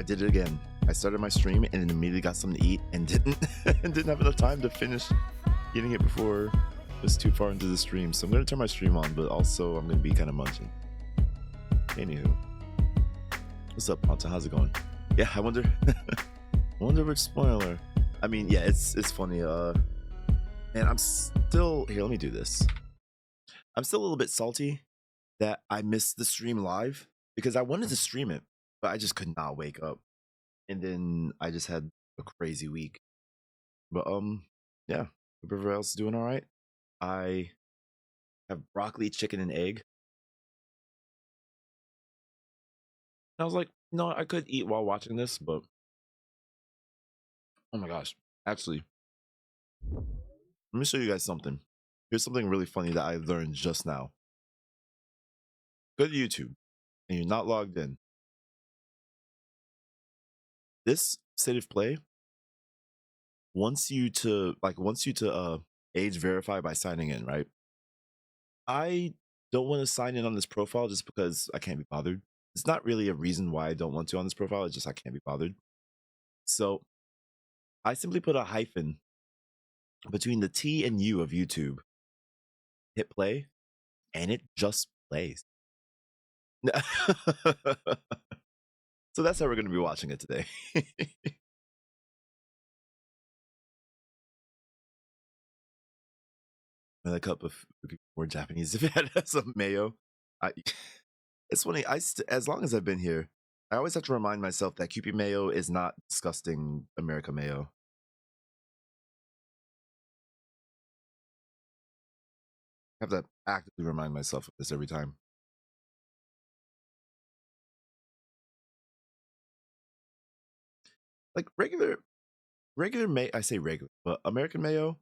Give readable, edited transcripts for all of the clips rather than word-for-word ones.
I did it again. I started my stream and then immediately got something to eat and didn't and didn't have enough time to finish getting it before it was too far into the stream. So I'm gonna turn my stream on, but also I'm gonna be kind of munching. Anywho, what's up, Ponta? How's it going? Yeah, I wonder. I wonder which spoiler. I mean, yeah, it's funny. And I'm still here. Let me do this. I'm still a little bit salty that I missed the stream live because I wanted to stream it, but I just could not wake up. And then I just had a crazy week. But yeah, everybody else is doing all right. I have broccoli, chicken, and egg. And I was like, no, I could eat while watching this, but oh my gosh, actually, let me show you guys something. Here's something really funny that I learned just now. Go to YouTube and you're not logged in. This state of play wants you to age verify by signing in, right? I don't want to sign in on this profile just because I can't be bothered. It's not really a reason why I don't want to on this profile. It's just I can't be bothered. So I simply put a hyphen between the T and U of YouTube, hit play, and it just plays. So that's how we're going to be watching it today. Another cup of more Japanese if it had some mayo. It's funny. As long as I've been here, I always have to remind myself that Kewpie mayo is not disgusting America mayo. I have to actively remind myself of this every time. Like regular mayo, I say regular, but American mayo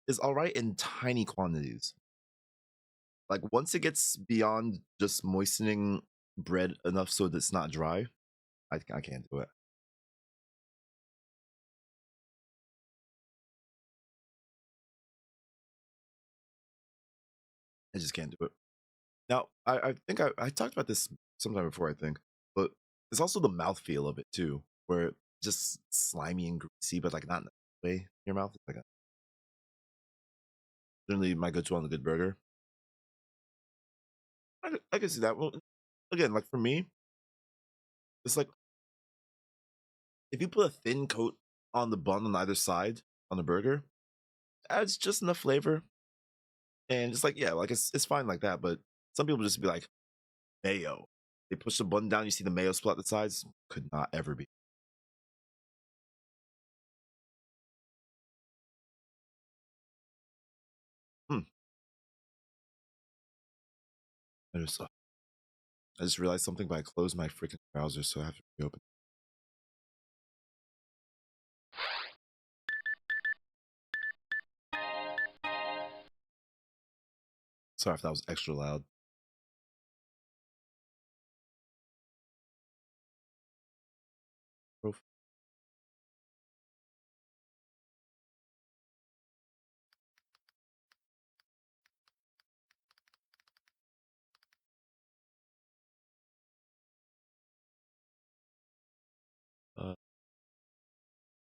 is all right in tiny quantities. Like once it gets beyond just moistening bread enough so that it's not dry, I can't do it. I just can't do it. Now, I think I talked about this sometime before, I think, but it's also the mouthfeel of it too, where it's just slimy and greasy, but like not in the way in your mouth. It's like generally my go-to on a good burger. I can see that. Well, again, like for me, it's like if you put a thin coat on the bun on either side on the burger, adds just enough flavor, and it's like yeah, like it's fine like that. But some people just be like mayo. They push the bun down, you see the mayo splat the sides. Could not ever be. Hmm. I just realized something, but I closed my freaking browser, so I have to reopen. Sorry if that was extra loud. Prof.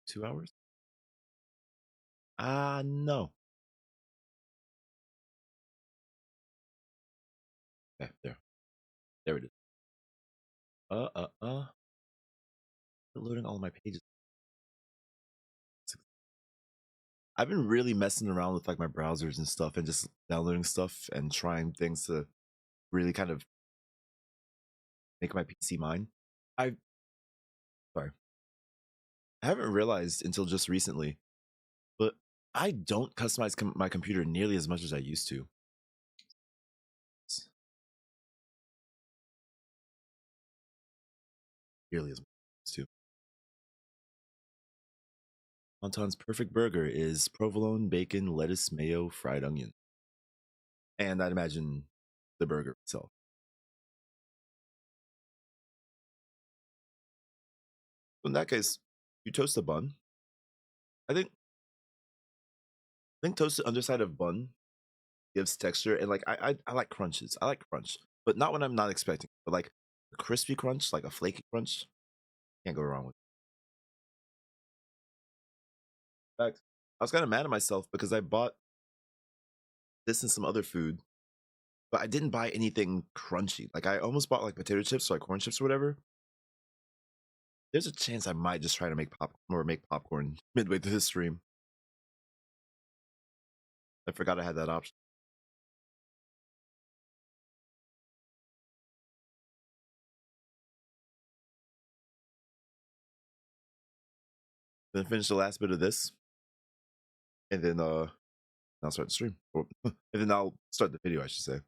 2 hours? No. Okay, there it is. Loading all of my pages. I've been really messing around with like my browsers and stuff, and just downloading stuff and trying things to really kind of make my PC mine. Sorry, I haven't realized until just recently, but I don't customize my computer nearly as much as I used to. Nearly as much as I used to. Anton's perfect burger is provolone, bacon, lettuce, mayo, fried onion. And I'd imagine the burger itself. So in that case, you toast a bun. I think toasted underside of bun gives texture, and like I like crunches. I like crunch, but not when I'm not expecting. But like a crispy crunch, like a flaky crunch. Can't go wrong with it. In fact, I was kind of mad at myself because I bought this and some other food, but I didn't buy anything crunchy. Like I almost bought like potato chips or like corn chips or whatever. There's a chance I might just try to make popcorn midway through the stream. I forgot I had that option. Then finish the last bit of this, and then I'll start the stream, and then I'll start the video, I should say.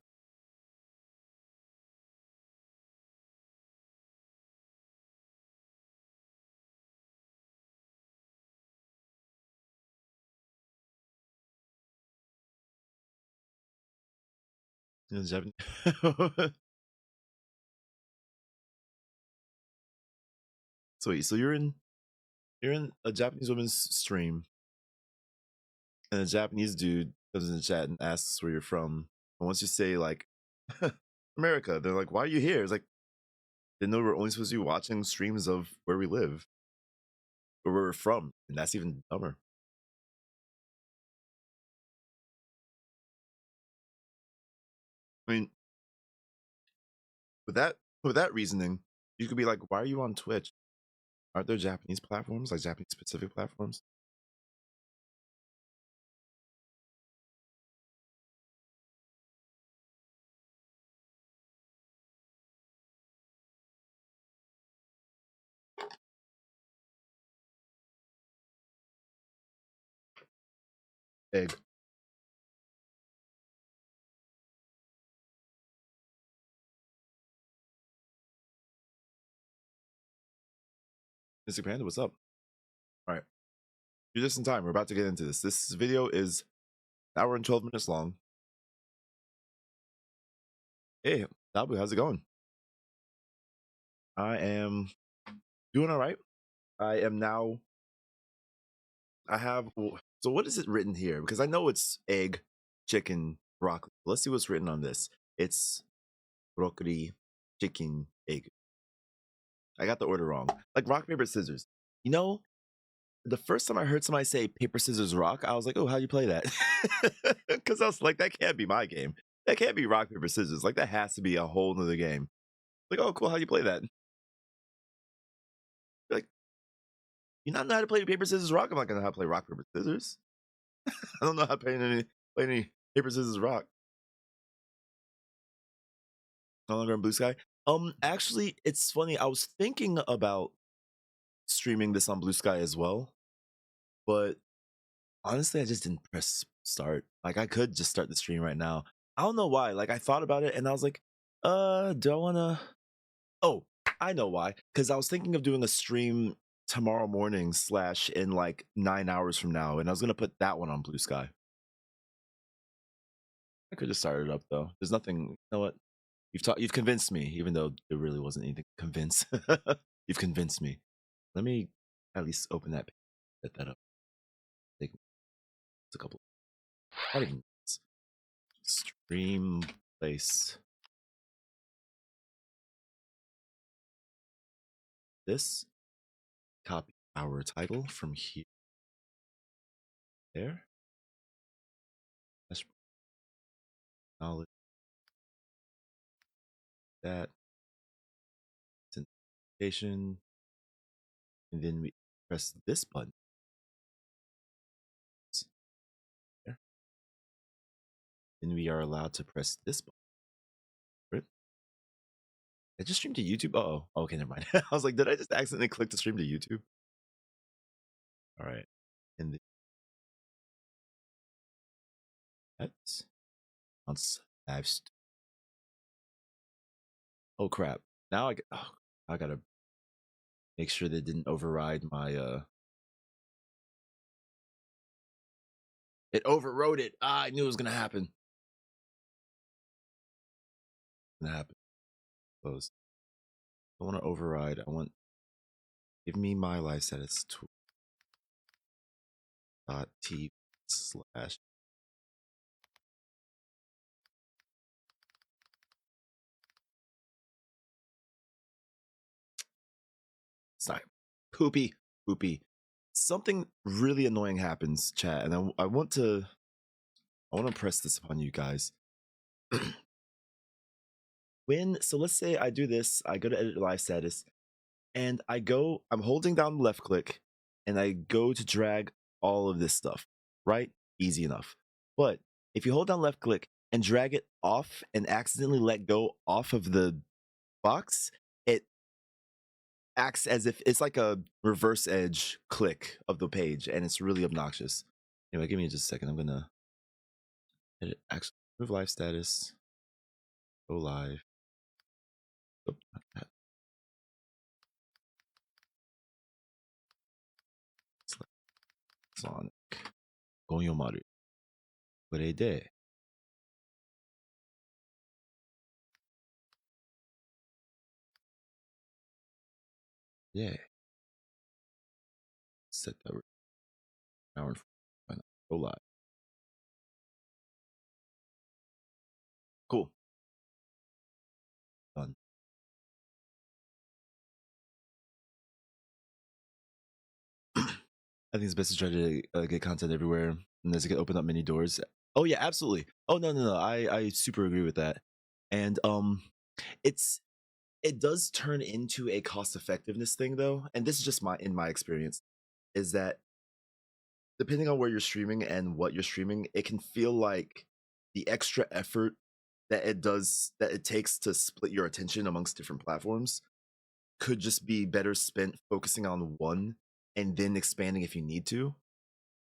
Japanese. Sweet. So you're in a Japanese woman's stream, and a Japanese dude comes in the chat and asks where you're from. And once you say like America, they're like, "Why are you here?" It's like they know we're only supposed to be watching streams of where we live or where we're from, and that's even dumber. I mean, with that reasoning, you could be like, "Why are you on Twitch? Aren't there Japanese platforms, like Japanese specific platforms?" Egg. Mr. Panda, what's up? All right. You're just in time. We're about to get into this. This video is an hour and 12 minutes long. Hey, Dabu, how's it going? I am doing all right. I am now. I have. So, what is it written here? Because I know it's egg, chicken, broccoli. Let's see what's written on this. It's broccoli, chicken, egg. I got the order wrong. Like rock, paper, scissors. You know, the first time I heard somebody say paper, scissors, rock, I was like, oh, how do you play that? Because I was like, that can't be my game. That can't be rock, paper, scissors. Like, that has to be a whole nother game. Like, oh, cool, how do you play that? Like, you not know how to play paper, scissors, rock? I'm not gonna know how to play rock, paper, scissors. I don't know how to play any paper, scissors, rock. No longer on Blue Sky. Actually, it's funny. I was thinking about streaming this on Blue Sky as well, but honestly, I just didn't press start. Like, I could just start the stream right now. I don't know why. Like, I thought about it and I was like, do I wanna? Oh, I know why. Because I was thinking of doing a stream tomorrow morning / in like 9 hours from now, and I was gonna put that one on Blue Sky. I could just start it up though. There's nothing. You know what? You've convinced me, even though there really wasn't anything to convince. You've convinced me. Let me at least open that, set that up. Take a couple. Not even stream place. This. Copy our title from here. There. That's knowledge. That. Authentication. And then we press this button. There. Then we are allowed to press this button. Right? I just streamed to YouTube. Oh, okay, never mind. I was like, did I just accidentally click to stream to YouTube? All right. And that's on live. Oh crap! Now I gotta make sure they didn't override my. It overrode it. Ah, I knew it was gonna happen. Gonna happen. Close. I want to override. I want. Give me my live status tool. .t/. It's not Poopy, poopy. Something really annoying happens, chat, and I want to press this upon you guys. So let's say I do this, I go to edit live status, and I'm holding down the left click, and I go to drag all of this stuff, right? Easy enough. But if you hold down left click and drag it off and accidentally let go off of the box, it acts as if it's like a reverse edge click of the page, and it's really obnoxious. Anyway, give me just a second. I'm gonna edit, actually move live status, go live. Oh, not that. Sonic. Gonyomaru. これで、yeah, set that hour and why not? Go live. Cool. Done. I think it's best to try to get content everywhere, and as it can open up many doors. Oh yeah, absolutely. Oh no. I super agree with that. And it does turn into a cost effectiveness thing though, and this is just in my experience, is that depending on where you're streaming and what you're streaming, it can feel like the extra effort that it takes to split your attention amongst different platforms could just be better spent focusing on one and then expanding if you need to.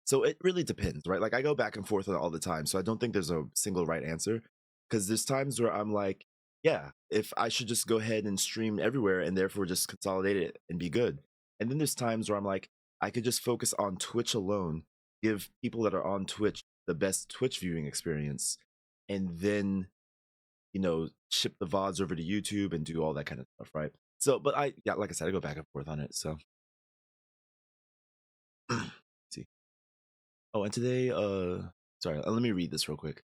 So it really depends, right? Like I go back and forth on it all the time. So I don't think there's a single right answer, because there's times where I'm like, yeah, if I should just go ahead and stream everywhere and therefore just consolidate it and be good. And then there's times where I'm like, I could just focus on Twitch alone, give people that are on Twitch the best Twitch viewing experience, and then, ship the VODs over to YouTube and do all that kind of stuff, right? So, but like I said, I go back and forth on it. So, see. Oh, and today, sorry, let me read this real quick.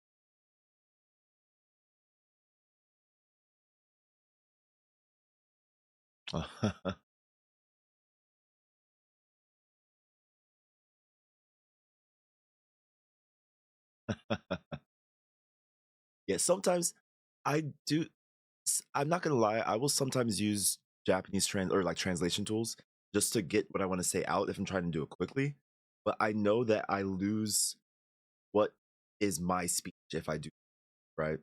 Yeah, sometimes I do. I'm not gonna lie. I will sometimes use Japanese translation tools just to get what I want to say out if I'm trying to do it quickly. But I know that I lose what is my speech if I do, right.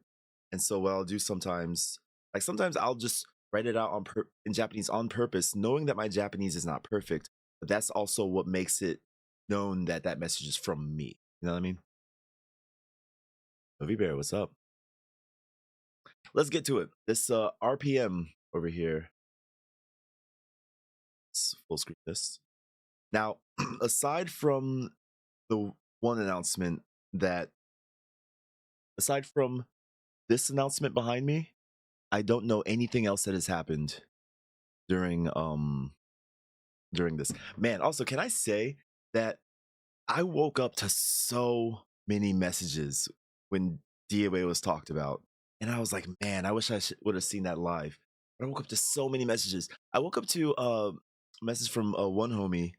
And so what I'll do sometimes, like sometimes I'll just write it out in Japanese on purpose, knowing that my Japanese is not perfect. But that's also what makes it known that that message is from me. You know what I mean? Movie Bear, what's up? Let's get to it. This RPM over here. Let's full screen this. Now, aside from the one announcement aside from this announcement behind me, I don't know anything else that has happened during this. Man, also, can I say that I woke up to so many messages when DOA was talked about, and I was like, man, I wish I would have seen that live. But I woke up to so many messages. I woke up to a message from one homie,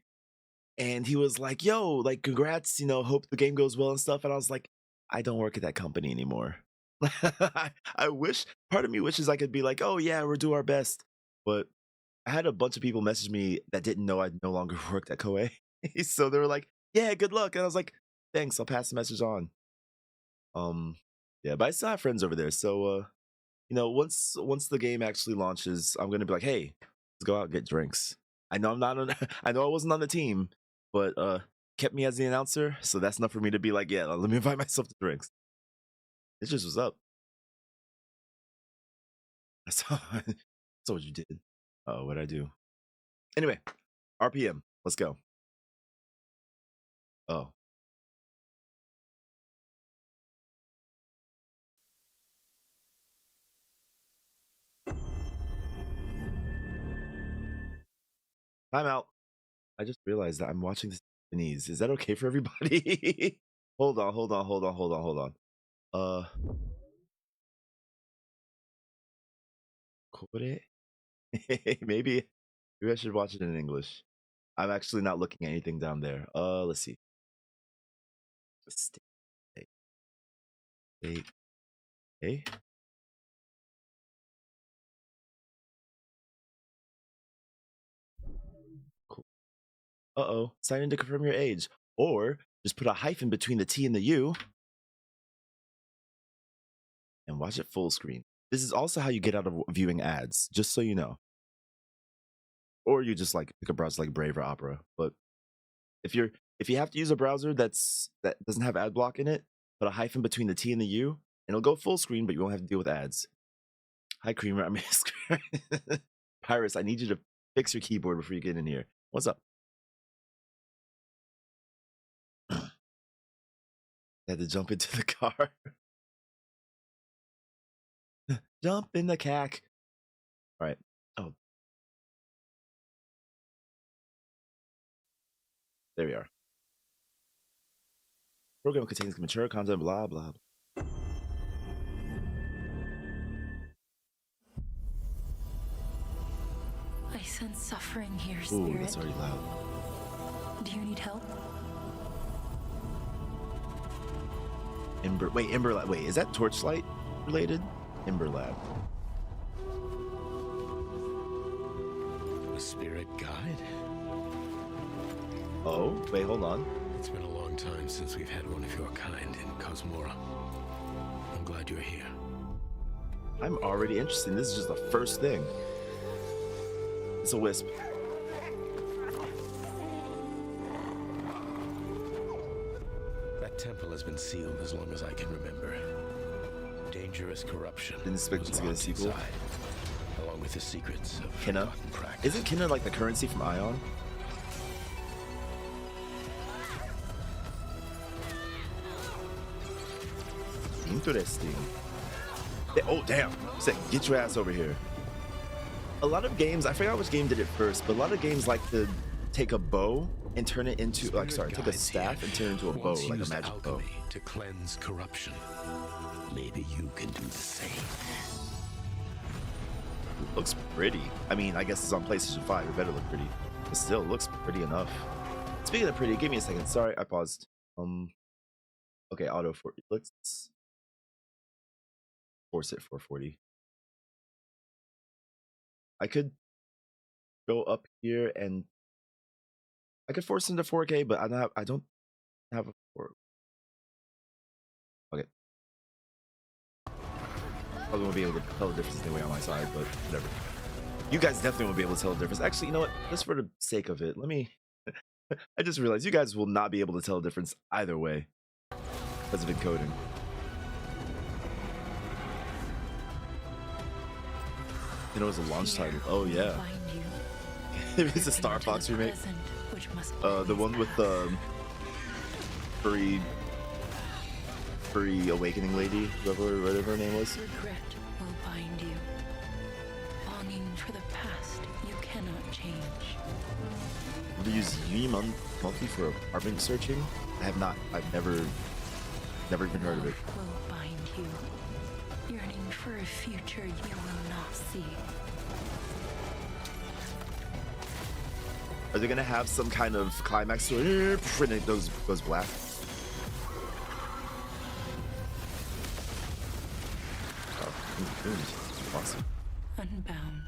and he was like, yo, like, congrats, hope the game goes well and stuff. And I was like, I don't work at that company anymore. I wish, part of me wishes I could be like, oh yeah, we'll do our best. But I had a bunch of people message me that didn't know I no longer worked at Koei. So they were like, yeah, good luck. And I was like, thanks, I'll pass the message on. Yeah, but I still have friends over there. So once the game actually launches, I'm gonna be like, hey, let's go out and get drinks. I know I'm not on I know I wasn't on the team, but kept me as the announcer, so that's enough for me to be like, yeah, let me invite myself to drinks. It just was up. I saw what you did. Oh, what'd I do? Anyway, RPM, let's go. Oh. Time out. I just realized that I'm watching this in Japanese. Is that okay for everybody? Hold on. Uh, これ maybe I should watch it in English. I'm actually not looking at anything down there. Let's see. State. Hey. Cool. Uh-oh. Sign in to confirm your age. Or just put a hyphen between the T and the U. And watch it full screen. This is also how you get out of viewing ads, just so you know. Or you just like pick a browser like Brave or Opera. But if you have to use a browser that doesn't have ad block in it, put a hyphen between the T and the U, and it'll go full screen, but you won't have to deal with ads. Hi, Creamer. I'm Pyrus, I need you to fix your keyboard before you get in here. What's up? I had to jump into the car. Jump in the cack. All right. Oh. There we are. Program contains mature content, blah, blah. I sense suffering here, Spirit. Ooh, that's already loud. Do you need help? Ember Lab. Wait, is that Torchlight related? Ember Lab. A spirit guide? Oh, wait, hold on. It's been a long time since we've had one of your kind in Cosmora. I'm glad you're here. I'm already interested. This is just the first thing. It's a wisp. That temple has been sealed as long as I can remember. Dangerous corruption. Didn't expect it to get a sequel. Inside, along with the secrets of Kina? forgotten practice. Isn't Kina like the currency from Ion? Interesting. Oh, damn. Sick. Get your ass over here. A lot of games, I forgot which game did it first, but a lot of games like to take a bow and turn it into, take a staff and turn it into a bow, like a magic bow. To cleanse corruption. Maybe you can do the same. It looks pretty. I mean, I guess it's on PlayStation 5. It better look pretty. But still, it looks pretty enough. Speaking of pretty, give me a second. Sorry, I paused. Okay, auto for let's force it 440. I could go up here and I could force into 4K, but I don't have a 4. Okay. Probably won't be able to tell the difference anyway on my side, but whatever. You guys definitely won't be able to tell the difference. Actually, you know what? Just for the sake of it, let me. I just realized you guys will not be able to tell the difference either way because of encoding. You know, it's a launch title. Oh yeah. It's a Star Fox remake. The one with the furry awakening lady, whatever her name was. Regret will bind you. Longing for the past you cannot change. Do you use Uni Monthly for apartment searching? I have not. I've never even heard of it. Will bind you. Yearning for a future you will not see. Are they gonna have some kind of climax to it when it goes black? Oh, awesome. Unbound,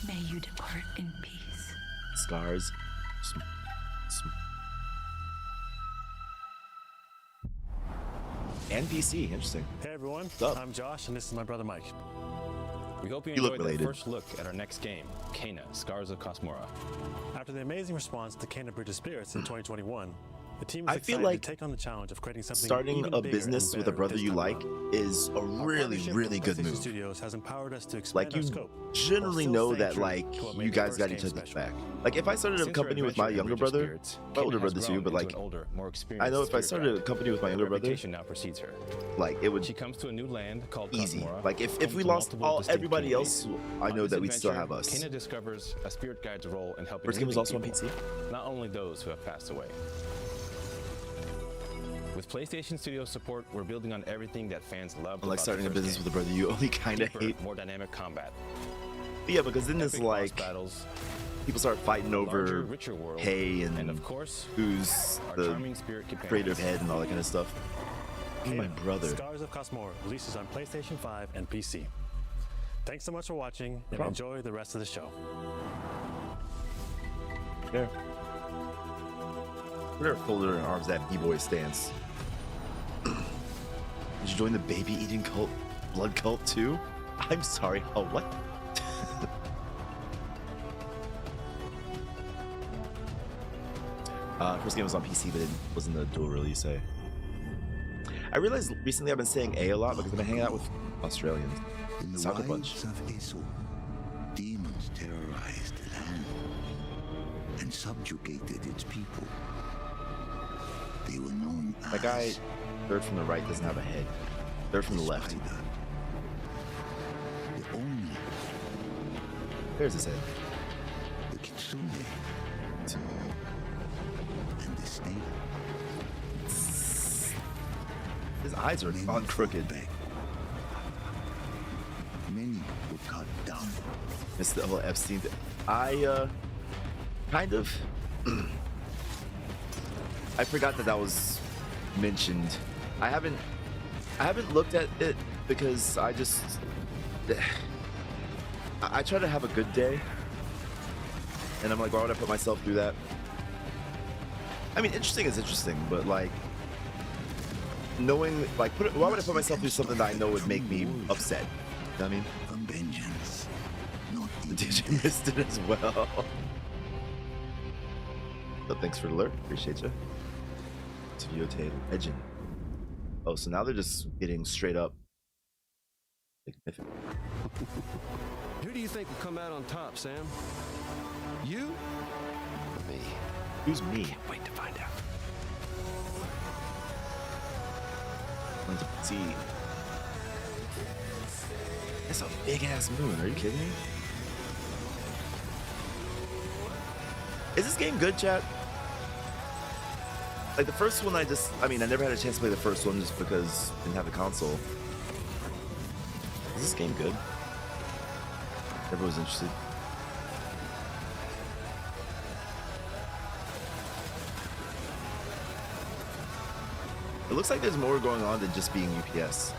may you depart in peace. Scars. NPC, interesting. Hey everyone, up? I'm Josh and this is my brother Mike. We hope you You look enjoyed the related. first look at our next game, Kena, Scars of Cosmora. After the amazing response to Kena Bridge of Spirits in 2021, the team is I feel excited like to take on the challenge of creating something Starting even a bigger business and with a better brother this you time like around. is a Our really, partnership really with good PlayStation move. Studios has empowered us to expand Like our you scope, generally while know still that staying like true to what made you the guys first got game each other's special. back. Like if I started a Since our company with adventure my in younger Bridge of brother, Spirits, my Kena older has brother too, grown but into like an older, more experienced I know if I spirit started a guide. company with my Her younger brother, reputation now precedes her. like it would She comes to a new land called easy. Cosmora, Like if home we to lost multiple all distinct everybody else, communities. I On know this that we'd still adventure, have us. Kena discovers a spirit guide's role in helping First game was living also on people, PC. not only those who have passed away. With PlayStation Studios support, we're building on everything that fans love. Unlike starting a business with a brother you only kind of hate. More dynamic combat, Yeah, because then it's epic boss like battles, people start fighting larger, over richer world, hay and and of course, who's our the charming spirit companions. creative head and all that kind of stuff. Be my Kena, brother. Scars of Cosmore releases on PlayStation 5 and PC. Thanks so much for watching, and problem. enjoy the rest of the show. There. Whatever folder in arms that B-boy stance. Did you join the baby eating cult, blood cult too? I'm sorry. Oh, what? First game was on PC, but it wasn't a dual release. I realized recently I've been saying A lot because I've been hanging out with Australians. In the Soccer wilds bunch. of Isil, demons terrorized the land and subjugated its people. They were known as That guy, third from the right, doesn't have a head. Third from the left. Spider. The Oni, There's his head. the Kitsune, and the snake. His eyes are Many on crooked. fought back. Many were cut down. It's the whole Epstein thing. I kind of I forgot that was mentioned. I haven't looked at it because I just I try to have a good day, and I'm like, why would I put myself through that? I mean, interesting is interesting, but like knowing, like, why would I put myself through something that I know would make me upset? You know what I mean? From vengeance, not even Did you missed it as well? So thanks for the alert. Appreciate you. Toyota Legend. Oh, so now they're just getting straight up significant. Who do you think will come out on top, Sam? You? Or me? Who's me? Wait to find out. Let's see. That's a big ass moon. Are you kidding me? Is this game good, chat? Like the first one, I mean, I never had a chance to play the first one just because I didn't have a console. Is this game good? Everyone's interested. It looks like there's more going on than just being UPS.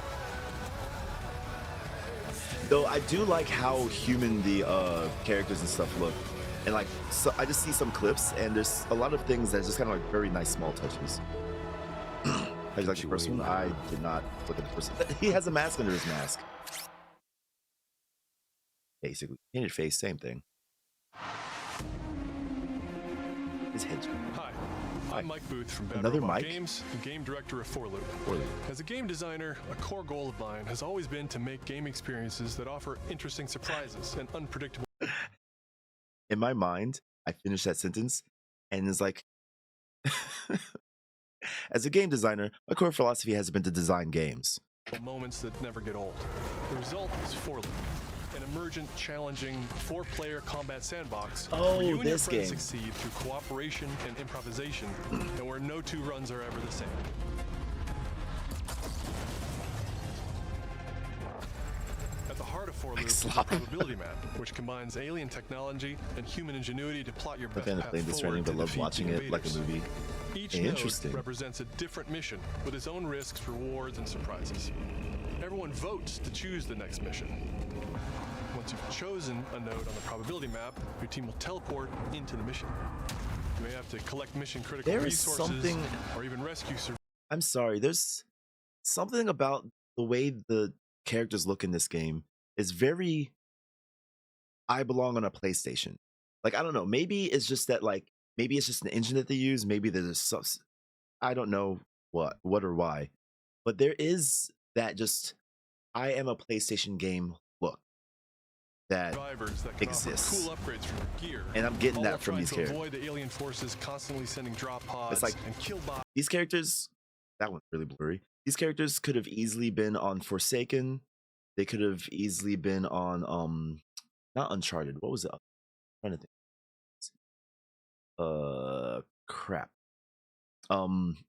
Though I do like how human the characters and stuff look. And like, so I just see some clips and there's a lot of things that's just kind of like very nice small touches. How do you like the first one? I did not look at the first one. He has a mask under his mask. Basically, painted face, same thing. His head's Hi, I'm Mike Booth from Bad Another Robot Mike? Games and game director of For Loop. poorly. As a game designer, a core goal of mine has always been to make game experiences that offer interesting surprises and unpredictable. In my mind, I finished that sentence and it's like, as a game designer, my core philosophy has been to design games. Moments that never get old. The result is For Loop, an emergent, challenging, four-player combat sandbox Oh, where you and your this friends game. succeed through cooperation and improvisation, and where no two runs are ever the same. At the heart of For Loop is the sloppy. probability map, which combines alien technology and human ingenuity to plot your I best fan of path playing this forward running, but to love defeat watching the it like a invaders. movie. Each Interesting. node represents a different mission with its own risks, rewards, and surprises. Everyone votes to choose the next mission. Once you've chosen a node on the probability map, your team will teleport into the mission. You may have to collect mission-critical There is resources something- or even rescue survivors. I'm sorry, there's something about the way the characters look in this game is very I belong on a PlayStation. Like, I don't know, maybe it's just that, like, maybe it's just an engine that they use, maybe there's some, I don't know what or why, but there is that just I am a PlayStation game look that Survivors that can exists. offer cool upgrades from your gear. And I'm getting all that while from trying these to characters. avoid the alien forces constantly sending drop pods like- and kill bots. These characters, that one's really blurry. These characters could have easily been on Forsaken. They could have easily been on not Uncharted. What was it? I'm trying to think. Crap.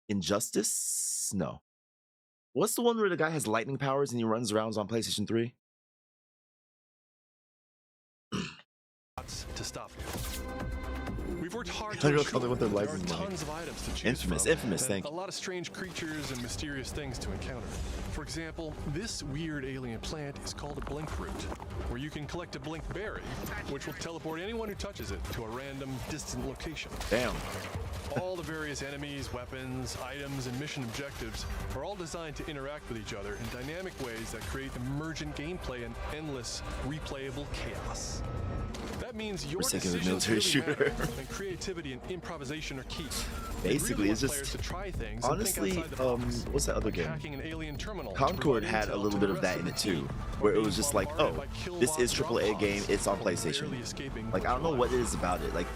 Injustice? No. What's the one where the guy has lightning powers and he runs around on PlayStation 3? To stop you. hard to Unreal explore. Color with their There are license money. tons of items to choose Infamous, from, Infamous, and thank a you. lot of strange creatures and mysterious things to encounter. For example, this weird alien plant is called a blink root, where you can collect a blink berry, which will teleport anyone who touches it to a random, distant location. Damn. All the various enemies, weapons, items, and mission objectives are all designed to interact with each other in dynamic ways that create emergent gameplay and endless, replayable chaos. That means your sake of a decisions military really shooter. matter, and creativity and improvisation are key. Basically, We it's really want just- players to try things and think Honestly, outside the box, what's that other like game? hacking an alien terminal to Concord provide had a intel little to bit the of that rest in it the too, team, where or it being was just like, oh, bombarded by this is kilowatt AAA drop game, pods it's on before PlayStation. barely escaping Like, I don't know virtual what life. it is about it. Like,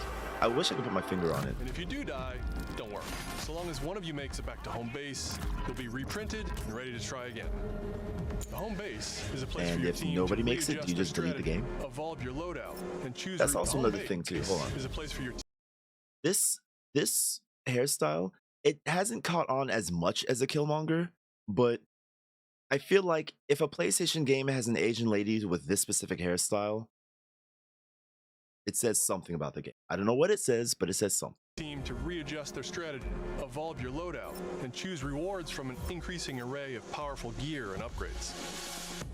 I wish I could put my finger on it. And if you do die, don't worry. So long as one of you makes it back to home base, you'll be reprinted and ready to try again. The home base is a place And for your if team nobody to makes it, readjust you their just delete the strategy, game? evolve your loadout, and choose. That's route. also The home another base thing too. Hold on. is a place for your This hairstyle, it hasn't caught on as much as a Killmonger, but I feel like if a PlayStation game has an Asian lady with this specific hairstyle, it says something about the game. I don't know what it says, but it says something. team to readjust their strategy, evolve your loadout, and choose rewards from an increasing array of powerful gear and upgrades.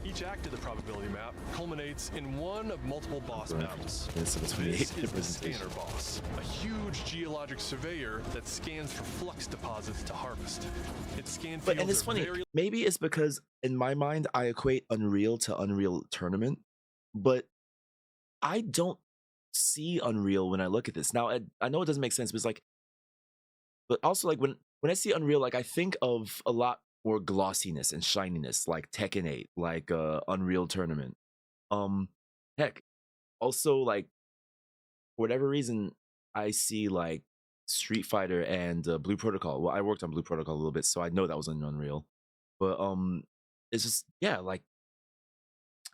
Each act of the probability map culminates in one of multiple boss Right. battles. It's a This 28 is the representation. scanner boss, a huge geologic surveyor that scans for flux deposits to harvest. Its scan But fields and it's are funny, very maybe it's because in my mind I equate Unreal to Unreal Tournament, but I don't see Unreal when I look at this. Now I know it doesn't make sense, but it's like, but also like when I see Unreal, like I think of a lot more glossiness and shininess, like Tekken 8, like Unreal Tournament. Heck, also like for whatever reason I see like Street Fighter and Blue Protocol. Well, I worked on Blue Protocol a little bit, so I know that was on Unreal. But it's just yeah, like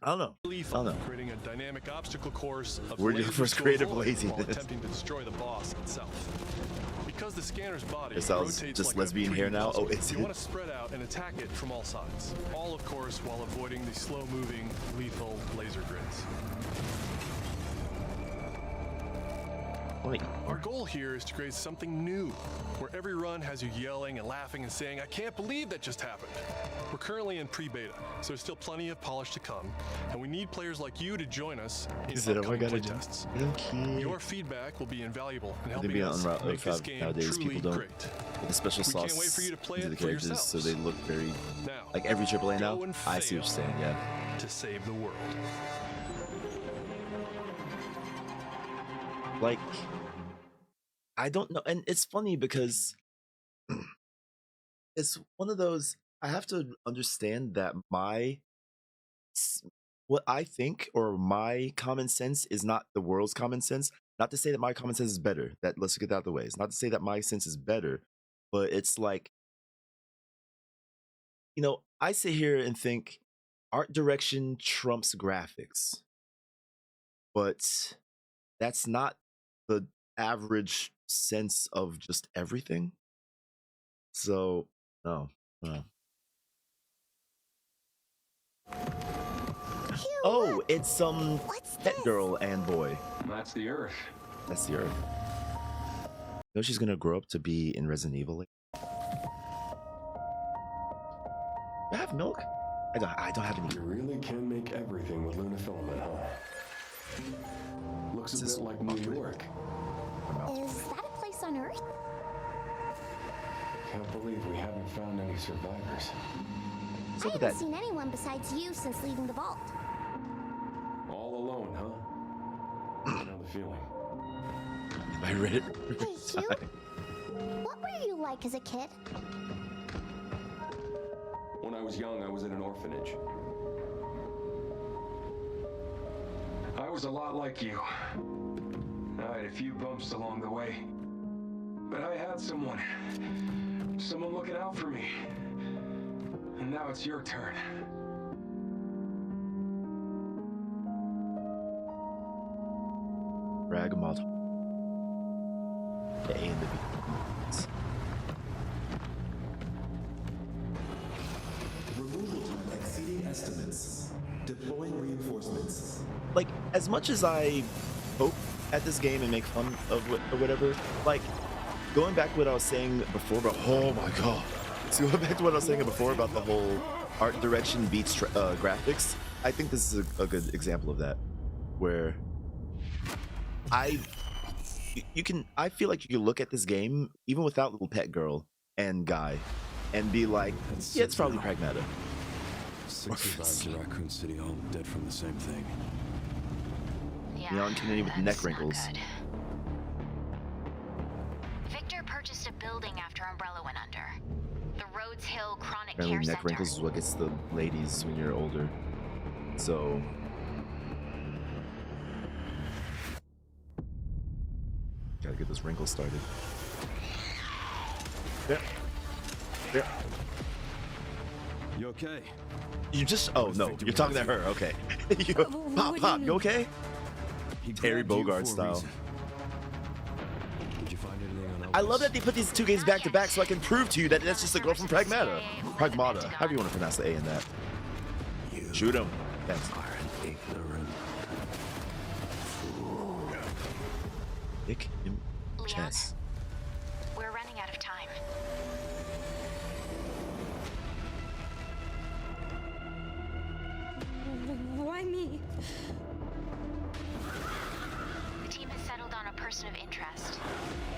I don't know. lethal, I don't know. creating a dynamic obstacle course of Where'd you lasers first to create avoid laziness? while attempting to destroy the boss itself. Because the scanner's body It sounds rotates just like a lesbian hair 3D now? puzzle, Oh, is you it? want to spread out and attack it from all sides. All, of course, while avoiding the slow-moving, lethal laser grids. Like, Our goal here is to create something new, where every run has you yelling and laughing and saying, "I can't believe that just happened." We're currently in pre-beta, so there's still plenty of polish to come, and we need players like you to join us in he said, "Oh my upcoming god, I playtests. don't Your feedback will be invaluable in They helping be on us Unreal make this 5 game nowadays, truly people don't. great. The special We can't sauce wait for you to play into it the for characters, so they yourselves. look very Now, like every AAA now. go and I see what you're fail saying. Yeah, to save the world. like I don't know, and it's funny because it's one of those. I have to understand that what I think or my common sense is not the world's common sense. Not to say that my common sense is better. That let's get that out of the way. It's not to say that my sense is better, but it's like, you know, I sit here and think art direction trumps graphics, but that's not the average sense of just everything. So, no. Oh, it's Pet Girl and Boy. That's the Earth. That's the Earth. You know she's gonna grow up to be in Resident Evil. Do I have milk? I don't have any. You really can make everything with Lunafilament, huh? Looks a This is bit like New York. Is that a place on Earth? Can't believe we haven't found any survivors. What's I up with haven't that? seen anyone besides you since leaving the vault. All alone, huh? I know the feeling. I read it. Hey, Hugh? What were you like as a kid? When I was young, I was in an orphanage. I was a lot like you. I had a few bumps along the way. But I had someone looking out for me. And now it's your turn. Ragamod. The A and the B. Removal time exceeding estimates. Deploying reinforcements. Like, as much as I poke at this game and make fun of it or whatever. Like, going back to what I was saying before about, oh my god. So going back to what I was saying before about the whole art direction beats graphics, I think this is a good example of that, where I feel like you can look at this game even without little pet girl and guy and be like, yeah, it's probably Pragmata. 60 lives in Raccoon City home, dead from the same thing. Leon Kennedy with neck wrinkles. Victor purchased a building after Umbrella went under. The Rhodes Hill Chronic Care Apparently neck Center. wrinkles is what gets the ladies when you're older. So gotta get those wrinkles started. Yeah. Yeah. You okay? You just, oh no, you're talking to her, okay. You, pop, you okay? Terry Bogard style. Did you find anything on I love that they put these two games back to back so I can prove to you that that's just a girl from Pragmata. Pragmata, however you want to pronounce the A in that. Shoot him. Thanks. Kick him chest. We're running out of time. Why me? The team has settled on a person of interest.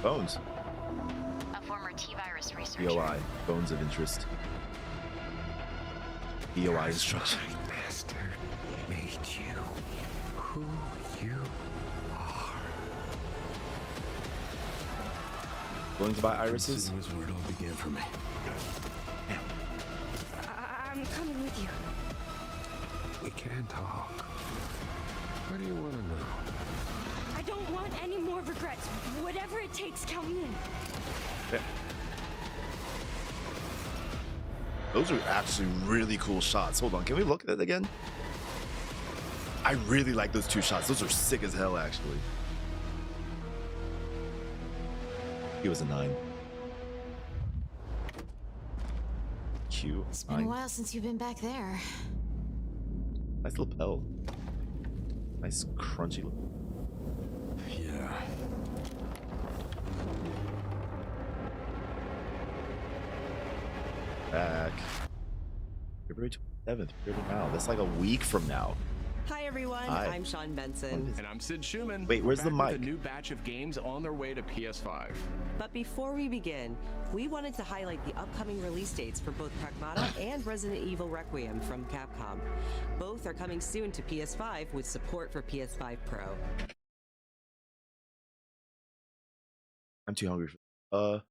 Bones. A former T-virus researcher. BOI. Bones of interest. BOI instruction. Bastard made you who you are. Willing to buy irises? This is where it all began for me. I'm coming with you. We can talk. What do you want to know? I don't want any more regrets. Whatever it takes, count me in. Yeah. Those are actually really cool shots. Hold on, can we look at it again? I really like those two shots. Those are sick as hell, actually. He was a 9. Q. It's been a while since you've been back there. Nice lapel. Nice crunchy lapel. Yeah. Back. February 27th. Now. That's like a week from now. Hi everyone, Hi. I'm Sean Benson. And I'm Sid Schumann. Wait, where's the We're back mic? with a new batch of games on their way to PS5. But before we begin, we wanted to highlight the upcoming release dates for both Pragmata and Resident Evil Requiem from Capcom. Both are coming soon to PS5 with support for PS5 Pro. I'm too hungry for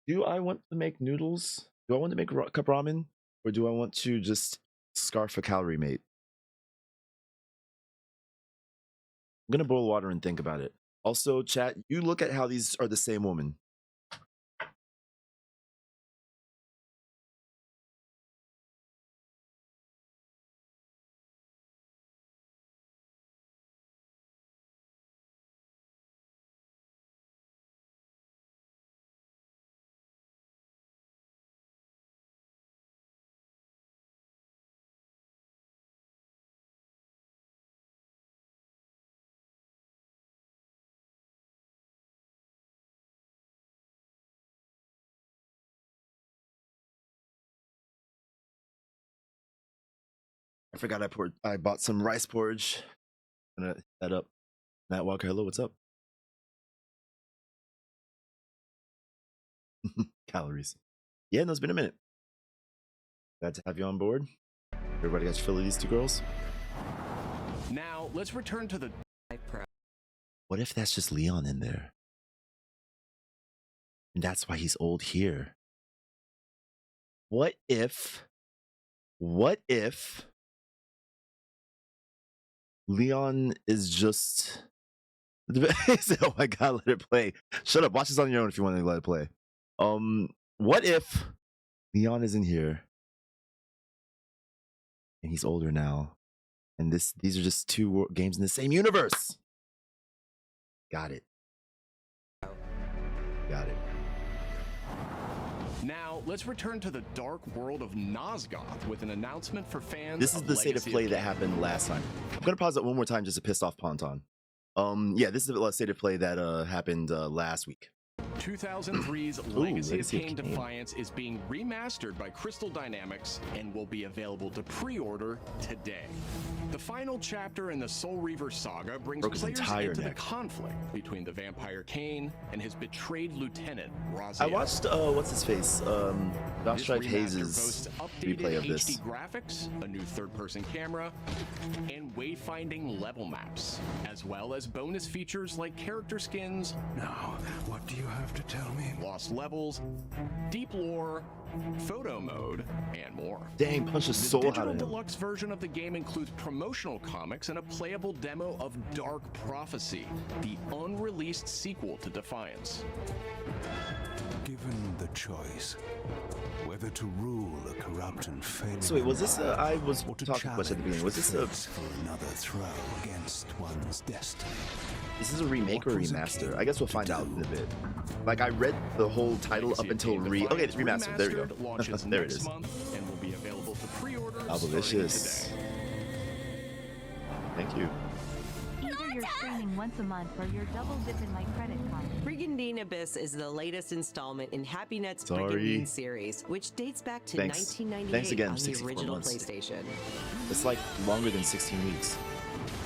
do I want to make noodles? Do I want to make cup ramen? Or do I want to just scarf a calorie mate? I'm gonna boil water and think about it. Also, chat, you look at how these are the same woman. I forgot I bought some rice porridge. I'm gonna hit that up. Matt Walker, hello, what's up? Calories. Yeah, no, it's been a minute. Glad to have you on board. Everybody got your fill of these two girls? Now, let's return to the What if that's just Leon in there? And that's why he's old here. What if Leon is just oh my god, let it play. Shut up, watch this on your own if you want to let it play. What if Leon is in here and he's older now, and these are just two games in the same universe? Got it. Got it. Now, let's return to the dark world of Nosgoth with an announcement for fans. This is of the state of Legacy play of that Kain. happened last time. I'm gonna pause it one more time just to piss off Ponton. Yeah, this is a state of play that happened last week. 2003's Ooh, Legacy of Legacy of Kain Kain. Defiance is being remastered by Crystal Dynamics and will be available to pre-order today. The final chapter in the Soul Reaver saga brings Broke his players entire into neck. the conflict between the vampire Kain and his betrayed lieutenant, Raziel. I watched what's his face, Josh This Strife remaster Hayes' boasts updated replay of HD this. graphics, a new third-person camera, and wayfinding level maps, as well as bonus features like character skins. Now, what do you have to tell me? Lost levels, deep lore, photo mode, and more. Dang, punch the soul out digital of him. deluxe version of the game includes promotional comics and a playable demo of Dark Prophecy, the unreleased sequel to Defiance. Given the choice, whether to rule a corrupt and failing So wait, was this empire, I was or to talking much at the beginning. Was this a challenge for another throw against one's destiny? This is a remake or remaster? I guess we'll find out in a bit. Like I read the whole title up until okay, it's remastered. There we go. Launches There it next is. month and will be available to pre-order Albalicious. Thank you. Either you're streaming once a month or you're double dipping my credit card. Brigandine Abyss is the latest installment in HappyNet's Sorry. Brigandine series, which dates back to Thanks. 1998 Thanks again, on the 64 original months. PlayStation. It's like longer than 16 weeks.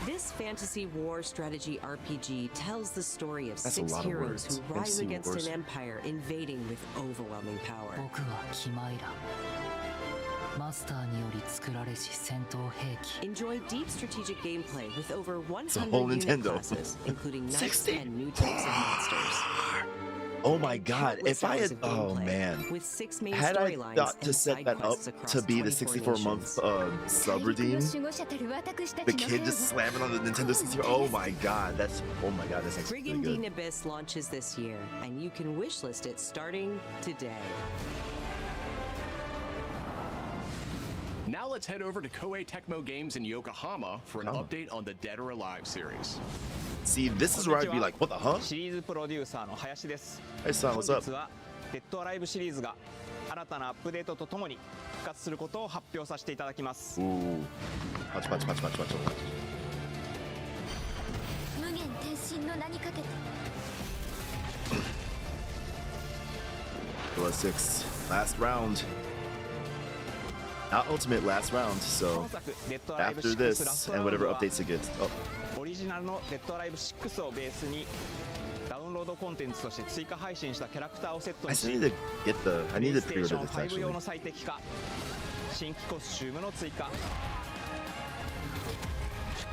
This fantasy war strategy RPG tells the story of That's a 6 lot of heroes words. who rise Fantasy against wars. an empire invading with overwhelming power. 僕はキマイラ。マスターにより作られし戦闘兵器。 Enjoy deep strategic gameplay with over It's a 100 whole unit Nintendo. classes, including knights 60? and new types of monsters. Oh my god, if I had Countless hours of oh gameplay, man. with 6 main Had I storylines thought to and set side that up quests across to be the 24 64-month nations. sub redeem, the kid just slamming on the Nintendo 64. Oh my god, that's actually really Brigandine good. Abyss launches this year, and you can wishlist it starting today. Now let's head over to Koei Tecmo Games in Yokohama for an update on the Dead or Alive series. See, this is where I'd be like, what the huh? シリーズプロデューサーの林です。 Hey son, what's up? 本日はデッドアライブシリーズが新たなアップデートとともに復活することを発表させていただきます。 Ooh. Watch, watch, watch, watch, watch, watch. 無限転身の名にかけて Plus 6. Last round. Not ultimate, last round. So 本作デッドアライブ after 6 ラス this トラ and ウン whatever ドは updates it gets. Oh, オリジナルのデッドアライブ6をベースにダウンロードコンテンツとして追加配信したキャラクターをセット I に still し need to get the. I need to pre-order this PlayStation 5 用 actually. の最適化、新規コスチュームの追加、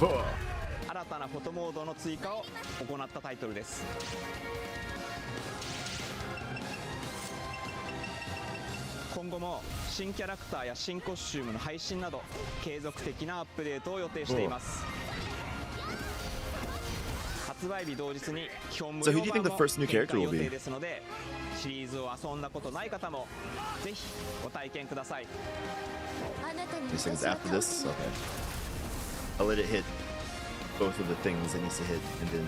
Oh. 新たなフォトモードの追加を行ったタイトルです。今後も新キャラクターや新コスチュームの配信など継続的なアップデートを予定しています。発売日同日に基本無 So 料 who do you 版 think the も first new 展 character 開 will 予 be? 定ですので、シリーズを遊んだことない方もぜひご体験ください。あなたに This 私 is は after this? Okay. I'll let it hit both of the things it needs to hit and then.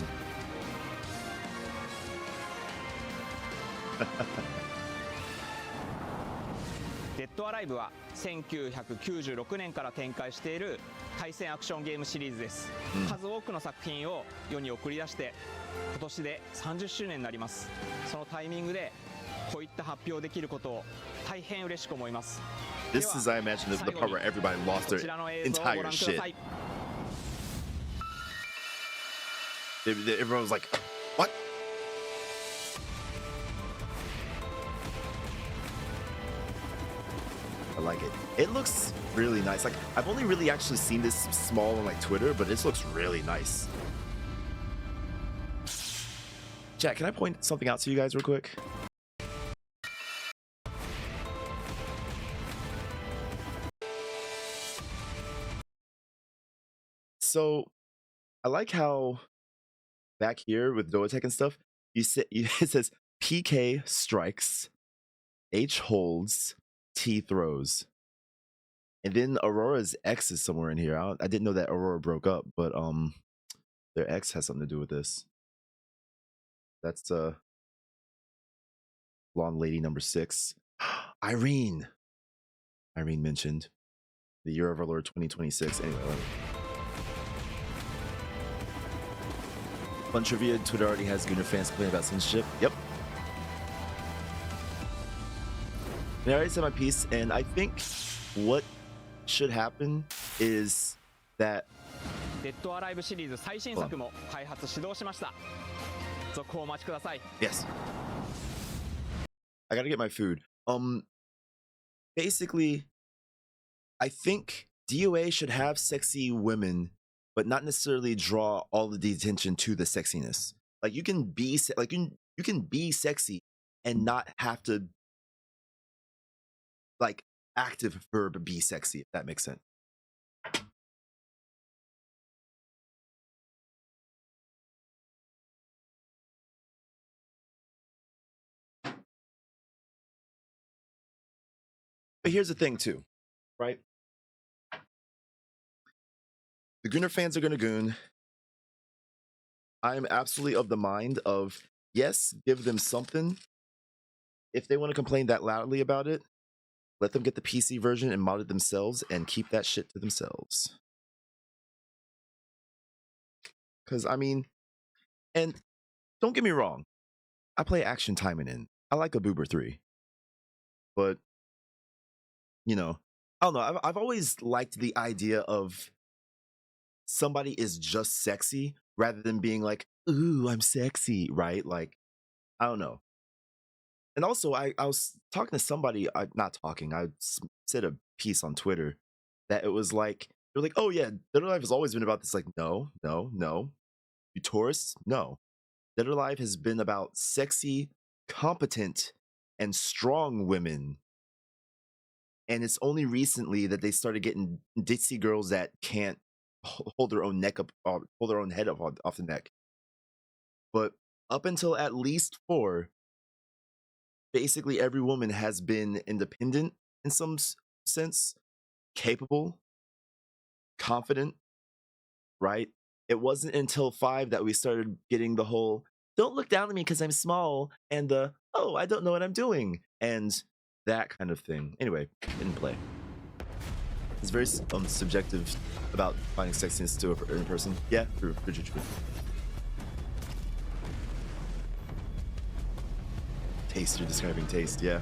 デッドアライブは1996年から展開している対戦アクションゲームシリーズです、うん数多くの作品を世に送り出して今年で30周年になります。そのタイミングでこういった発表できることを大変嬉しく思います。 This is, I imagine, the part where everybody lost こ their ちらの映像をご entire 覧くださ shit. い。 Everyone was like, "What?" I like it. It looks really nice. Like I've only really actually seen this small on like Twitter, but this looks really nice. Jack, can I point something out to you guys real quick? So, I like how back here with Zootech and stuff, it says PK strikes, H holds, T throws. And then Aurora's X is somewhere in here. I didn't know that Aurora broke up, but their X has something to do with this. That's blonde lady number 6. Irene. Irene mentioned the year of our Lord 2026. Anyway, Fun trivia, Twitter already has Gunnar fans complaining about censorship. Yep. And I already said my piece, and I think what should happen is that デッドアライブシリーズ最新作も開発始動しました。続報お待ちください。 Yes. I gotta get my food. Basically, I think DOA should have sexy women, but not necessarily draw all of the attention to the sexiness. Like you can be you can be sexy and not have to like active verb be sexy, if that makes sense. But here's the thing too, right? The Gunnar fans are gonna goon. I'm absolutely of the mind of, yes, give them something. If they want to complain that loudly about it, let them get the PC version and mod it themselves and keep that shit to themselves. Because, I mean, and don't get me wrong, I play Action Time and In. I like a Boober 3. But, you know, I don't know. I've always liked the idea of somebody is just sexy rather than being like, ooh, I'm sexy, right? Like, I don't know. And also, I was talking to somebody, not talking, I said a piece on Twitter that it was like, they're like, oh yeah, Dead or Alive has always been about this. Like, no. You tourists? No. Dead or Alive has been about sexy, competent, and strong women. And it's only recently that they started getting ditzy girls that can't hold their own neck up, hold their own head up off the neck. But up until at least 4, basically every woman has been independent in some sense, capable, confident, right? It wasn't until 5 that we started getting the whole, don't look down at me because I'm small, and the, oh, I don't know what I'm doing, and that kind of thing. Anyway, didn't play. It's very subjective about finding sexiness to a in person. Yeah, true. Taste, you're describing taste, yeah.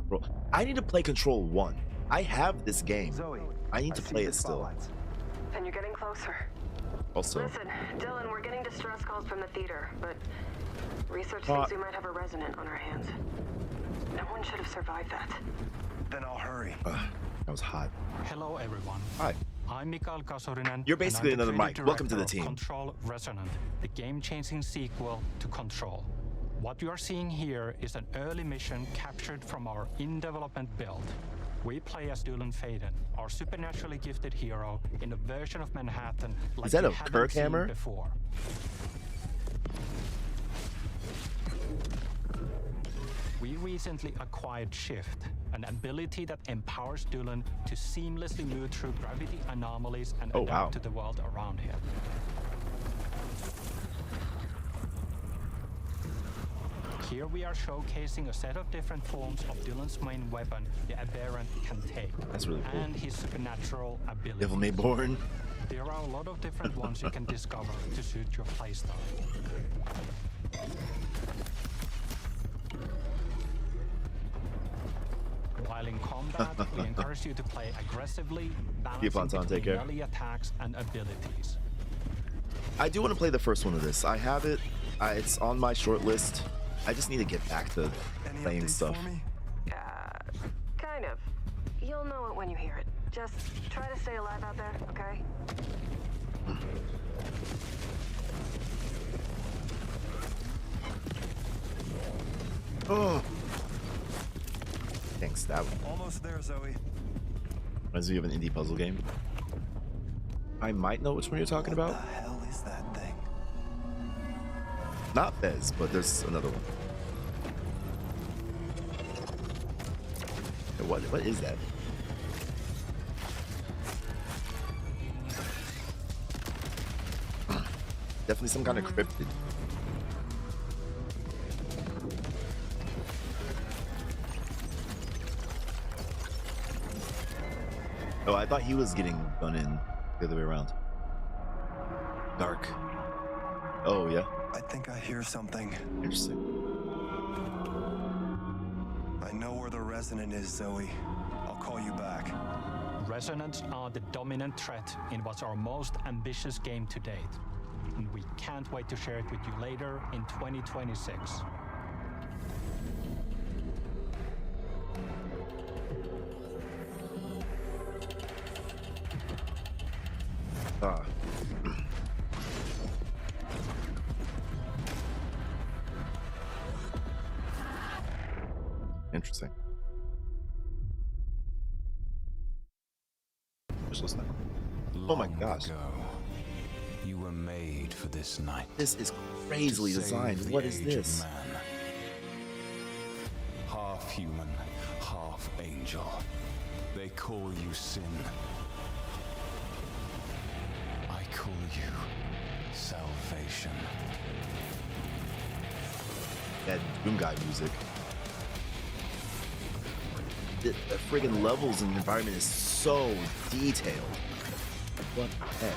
Bro, I need to play Control 1. I have this game. Zoe, I need to play it still. And you're getting closer. Also, listen, Dylan, we're getting distress calls from the theater, but research thinks we might have a resident on our hands. No one should have survived that. Then I'll hurry. That was hot. Hello, everyone. Hi. I'm Mikael Kasurinen. You're basically and I'm another the Mike. Welcome to the creative team. director of Control Resonant, the game-changing sequel to Control. What you are seeing here is an early mission captured from our in-development build. We play as Dylan Faden, our supernaturally gifted hero in a version of Manhattan like is that we a haven't Kirk seen hammer? Before. We recently acquired Shift, an ability that empowers Dylan to seamlessly move through gravity anomalies and adapt to the world around him. Here we are showcasing a set of different forms of Dylan's main weapon, the Aberrant, can take. That's really cool. And his supernatural abilities. Devil May Born. There are a lot of different ones you can discover to suit your playstyle. While in combat, we encourage you to play aggressively, balancing between melee attacks and abilities. I do want to play the first one of this. I have it. It's on my short list. I just need to get back to playing stuff. Kind of. You'll know it when you hear it. Just try to stay alive out there, okay? Oh. Thanks, that one. Almost there, Zoe. Reminds me of an indie puzzle game. I might know which one you're talking about. What the hell is that thing? Not Fez, but there's another one. What is that? Definitely some kind of cryptid. Oh, I thought he was getting done in the other way around. Dark. Oh, yeah. I think I hear something. Interesting. I know where the Resonant is, Zoe. I'll call you back. Resonants are the dominant threat in what's our most ambitious game to date. And we can't wait to share it with you later in 2026. Ah. Interesting. Just listen. Oh my gosh. Ago, you were made for this night. This is crazily designed. What is this? Man. Half human, half angel. They call you sin. I call you salvation. That Doom Guy music. The friggin' levels and the environment is so detailed. What the heck?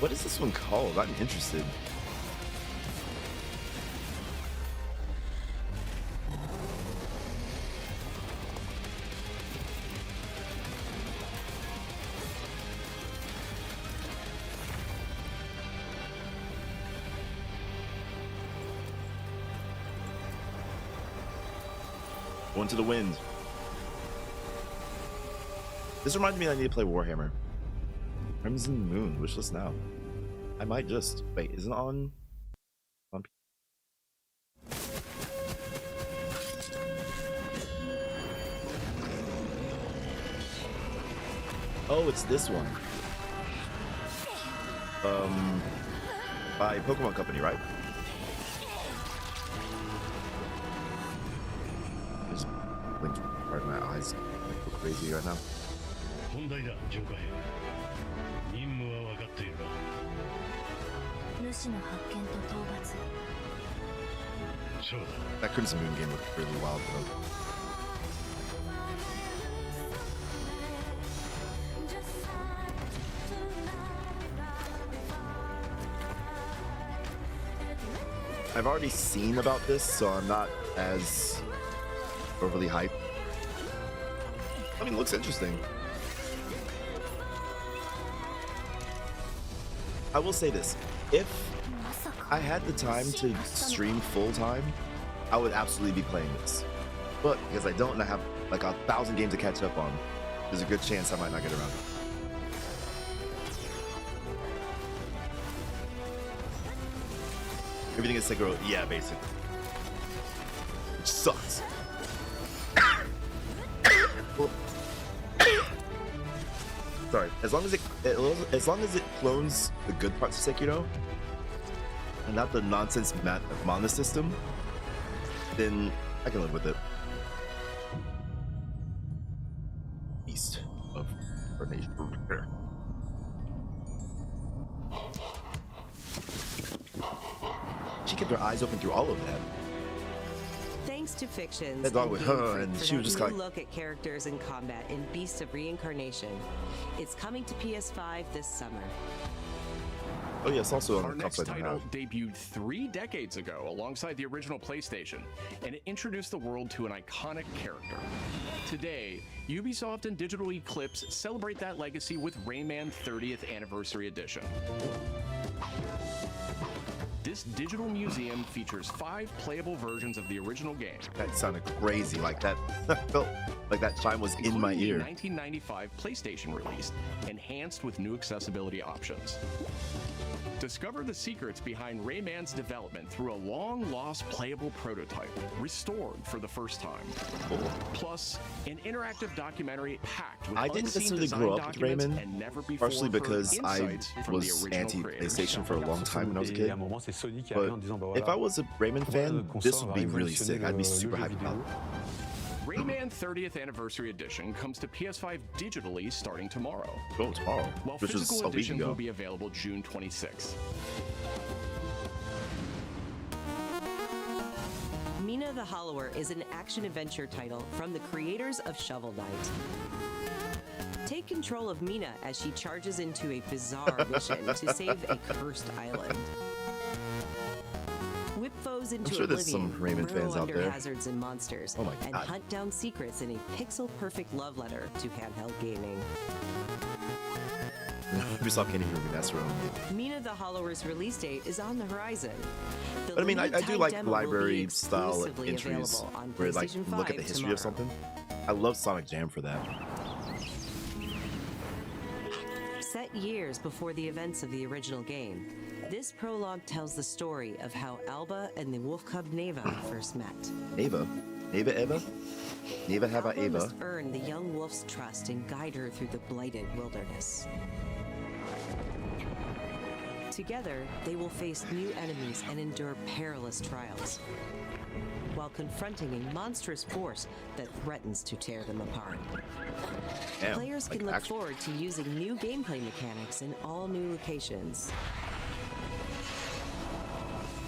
What is this one called? I'm interested. One to the wind. This reminds me I need to play Warhammer. Crimson Moon, wishlist now. I might just wait. Isn't it on? Oh, it's this one. By Pokemon Company, right? Just blinked right in my eyes. I go crazy right now. 本題だ、巡回兵。任務は分かっているが。主の発見と討伐。そうだ。 That Crimson Moon game looked really wild though. I've already seen about this, so I'm not as overly hyped. I mean, it looks interesting. I will say this, if I had the time to stream full time, I would absolutely be playing this. But because I don't and I have like 1,000 games to catch up on, there's a good chance I might not get around. Everything is Sekiro, yeah, basically. Which sucks. Sorry, as long as it clones the good parts of Sekiro and not the nonsense mana system, then I can live with it. East of Carnation. She kept her eyes open through all of that. Thanks to Fictions, That dog with her, and she was just like, look at characters in combat in Beasts of Reincarnation. It's coming to PS5 this summer. oh yeah, it's also on Our the next console I don't title have. debuted 3 decades ago alongside the original PlayStation, and it introduced the world to an iconic character. Today, Ubisoft and Digital Eclipse celebrate that legacy with Rayman 30th Anniversary Edition. This digital museum features 5 playable versions of the original game. That sounded crazy, like that. I felt like that chime was in my including the ear. 1995 PlayStation release, enhanced with new accessibility options. Discover the secrets behind Rayman's development through a long-lost playable prototype, restored for the first time. Plus, an interactive documentary packed with I didn't unseen necessarily design grow up with documents Rayman, and never before partially heard because I insights from the was original creators. anti-PlayStation for a long time when I was a kid. c'est Sony qui arrive en disant, bah If I voilà. was a Rayman fan, le this console would va be really révolutionner sick. I'd be le super jeu hyped vidéo. about that. Rayman 30th Anniversary Edition comes to PS5 digitally starting tomorrow. Oh, tomorrow. While Which was physical a week editions ago. will be available June 26th. Mina the Hollower is an action-adventure title from the creators of Shovel Knight. Take control of Mina as she charges into a bizarre mission to save a cursed island. Whip foes into sure there's some oblivion, Rayman burrow fans out under there. hazards and monsters, Oh my and God. hunt down secrets in a pixel-perfect love letter to handheld gaming. Ubisoft can't even remaster their own. Mina the Hollower's release date is on the horizon. The But I mean, I do limited-time like demo will be library style exclusively entries available on where like PlayStation look at 5 the history tomorrow. of something. I love Sonic Jam for that. Set years before the events of the original game, this prologue tells the story of how Alba and the wolf cub Neva first met. Ava? Eva? Neva have a Alba Ava. must earn the young wolf's trust and guide her through the blighted wilderness. Together, they will face new enemies and endure perilous trials, while confronting a monstrous force that threatens to tear them apart. Damn, Players like can look action. forward to using new gameplay mechanics in all new locations.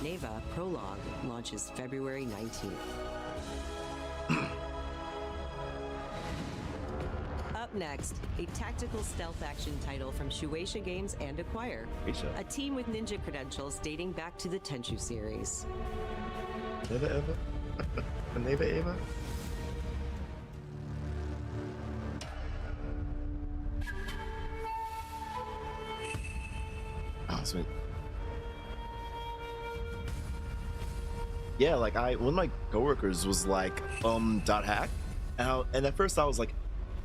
Neva Prologue launches February 19th. Up next, a tactical stealth action title from Shueisha Games and Acquire, Shueisha. a team with ninja credentials dating back to the Tenchu series. Neva Eva? Neva Eva? Oh, sweet. Yeah, like one of my coworkers was like, .hack, and at first I was like,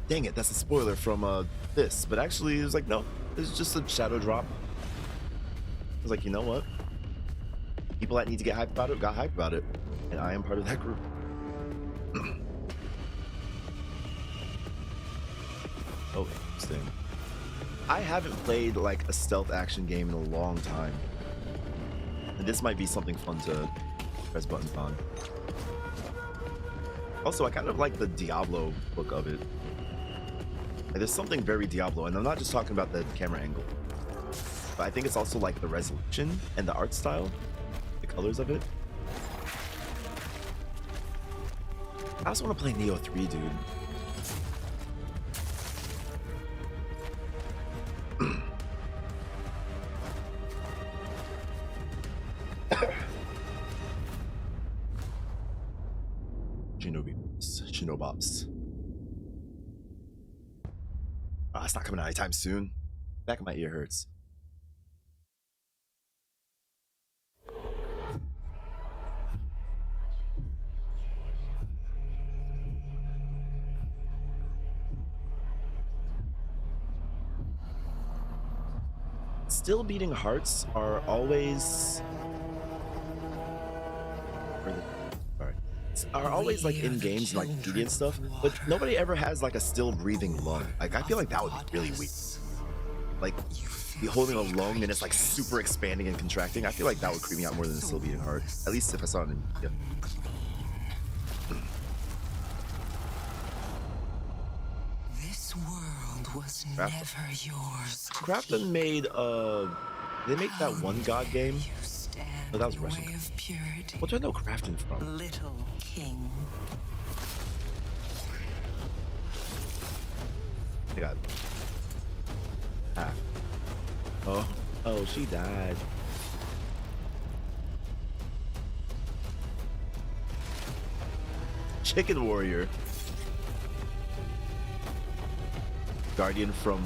dang it, that's a spoiler from this, but actually it was like, no, it's just a shadow drop. I was like, you know what? People that need to get hyped about it got hyped about it, and I am part of that group. Oh, interesting. I haven't played like a stealth action game in a long time, and this might be something fun to press buttons on. Also, I kind of like the Diablo look of it. Like, there's something very Diablo, and I'm not just talking about the camera angle, but I think it's also like the resolution and the art style, the colors of it. I also want to play Neo 3, dude. Shinobops. Ah, it's not coming out anytime soon. Back of my ear hurts. Still beating hearts are always always like in games like TV and stuff, but nobody ever has like a still breathing lung. Like I feel like that would be really weird. Like be holding a lung and it's like super expanding and contracting. I feel like that would creep me out more than a still beating heart. At least if I saw it in yeah. This world was never yours. Crafton made they make that one god game. Oh, that was Russian. What do I know Crafton from? Little king. I got. Ah. Oh, she died. Chicken Warrior. Guardian from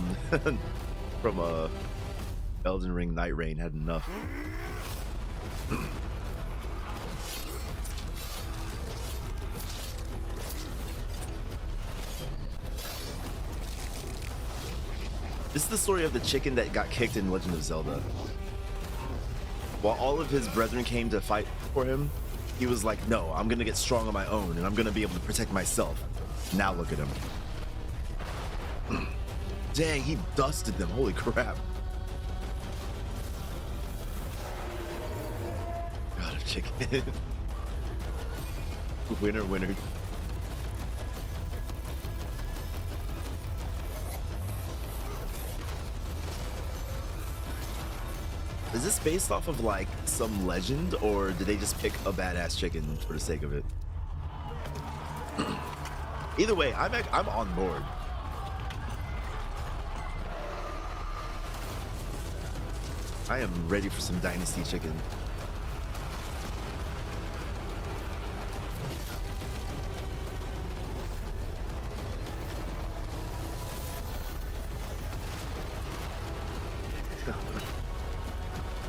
Elden Ring Night Rain had enough. This is the story of the chicken that got kicked in Legend of Zelda. While all of his brethren came to fight for him, he was like, no, I'm gonna get strong on my own and I'm gonna be able to protect myself. Now look at him. Dang, he dusted them, holy crap. chicken. Winner, winner. Is this based off of like some legend, or did they just pick a badass chicken for the sake of it? Either way, I'm on board. I am ready for some Dynasty chicken.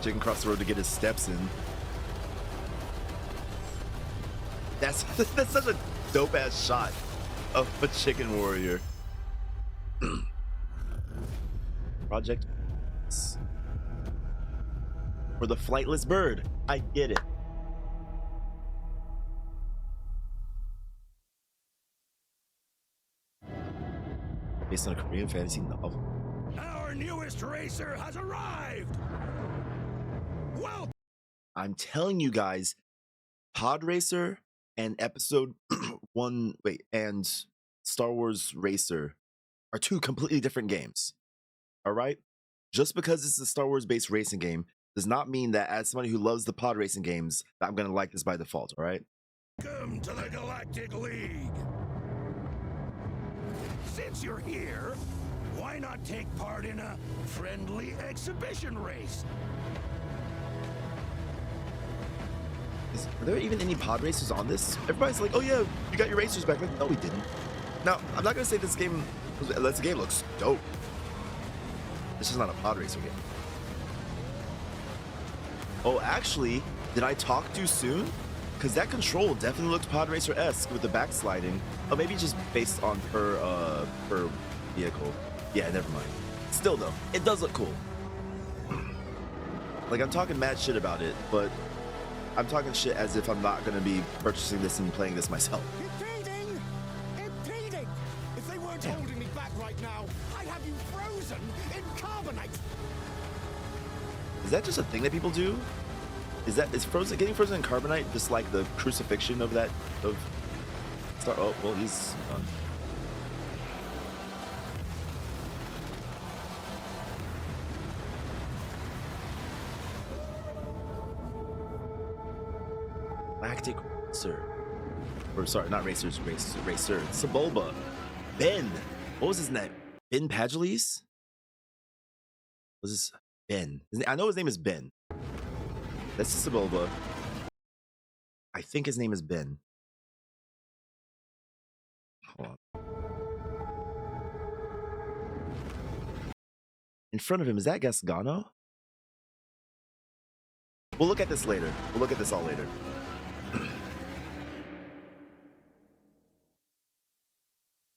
Chicken cross the road to get his steps in. That's such a dope ass shot of a chicken warrior. Project for the flightless bird. I get it. Based on a Korean fantasy novel. Our newest racer has arrived. Well, I'm telling you guys, Pod Racer and Episode 1, and Star Wars Racer are two completely different games. All right? Just because it's a Star Wars based racing game does not mean that as somebody who loves the pod racing games, that I'm going to like this by default, all right? welcome to the Galactic League. Since you're here, why not take part in a friendly exhibition race? Are there even any pod racers on this? Everybody's like, oh yeah, you got your racers back. Like, no, we didn't. Now, I'm not going to say this game looks dope. This is not a pod racer game. Oh, actually, did I talk too soon? Because that control definitely looks pod racer-esque with the backsliding. Oh, maybe just based on per vehicle. Yeah, never mind. Still though, it does look cool. Like, I'm talking mad shit about it, but I'm talking shit as if I'm not gonna be purchasing this and playing this myself. Impeding! Impeding! If they weren't holding me back right now, I'd have you frozen in carbonite! Is that just a thing that people do? Is getting frozen in carbonite just like the crucifixion of that Star? Oh, well, he's done. Galactic Racer. Or sorry, not Racers, Racer. Sebulba. Ben. What was his name? Ben Pageles? Was this Ben? I know his name is Ben. This is Sebulba. I think his name is Ben. Hold on. In front of him, is that Gasgano? We'll look at this later. We'll look at this all later.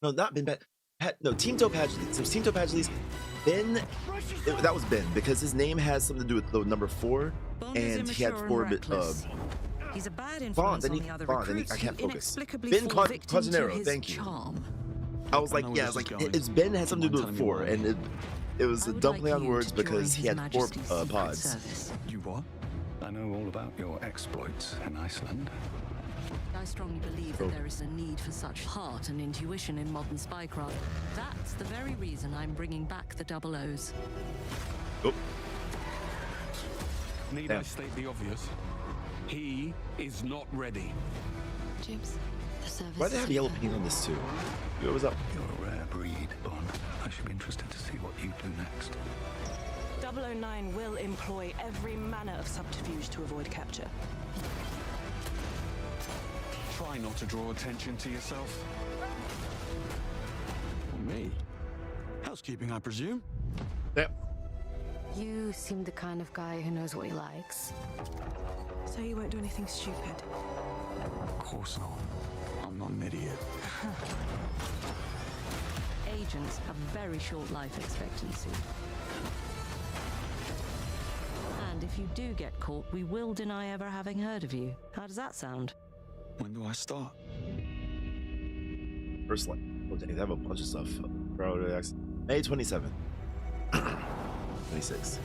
No, not Ben. No, Tinto Pageles. So Tinto Pageles. Ben. That was Ben because his name has something to do with the number 4, and he had 4 bit. He's a bad influence on the other recruits. I can't focus. Ben Cosinero. Thank you. I was like, yeah, I was like, it's Ben has something to do with 4, and it was a dumb play on words because he had 4 pods. You what? I know all about your exploits in Iceland. I strongly believe that there is a need for such heart and intuition in modern spycraft. That's the very reason I'm bringing back the Double O's. Oh. Need I state the obvious? He is not ready. James, the service. Why do they have yellow paint on this too? What was up? You're a rare breed, Bond. I should be interested to see what you do next. 009 will employ every manner of subterfuge to avoid capture. Try not to draw attention to yourself. Or me? Housekeeping, I presume? Yep. You seem the kind of guy who knows what he likes. So you won't do anything stupid? Of course not. I'm not an idiot. Agents have very short life expectancy. And if you do get caught, we will deny ever having heard of you. How does that sound? When do I start? First light. Oh, dang, they have a bunch of stuff. May 27. 26.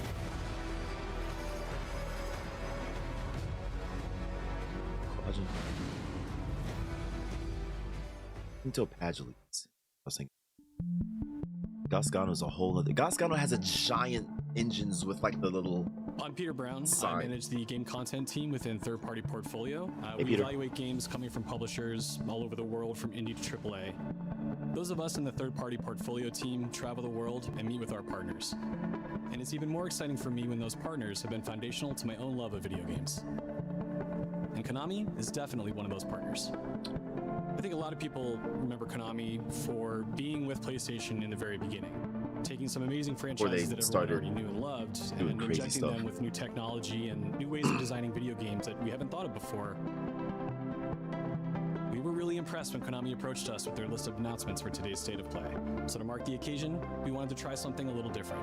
pageant. Into a pageant. I was thinking. Gasgano is a whole other. Gasgano has a giant engines with like the little. I'm Peter Brown. Sign. I manage the game content team within Third Party Portfolio. Hey, we Peter. evaluate games coming from publishers all over the world, from indie to AAA. Those of us in the Third Party Portfolio team travel the world and meet with our partners. And it's even more exciting for me when those partners have been foundational to my own love of video games. And Konami is definitely one of those partners. I think a lot of people remember Konami for being with PlayStation in the very beginning, taking some amazing franchises that everyone already knew and loved, and injecting them with new technology and new ways of designing video games that we haven't thought of before. We were really impressed when Konami approached us with their list of announcements for today's State of Play. So to mark the occasion, we wanted to try something a little different.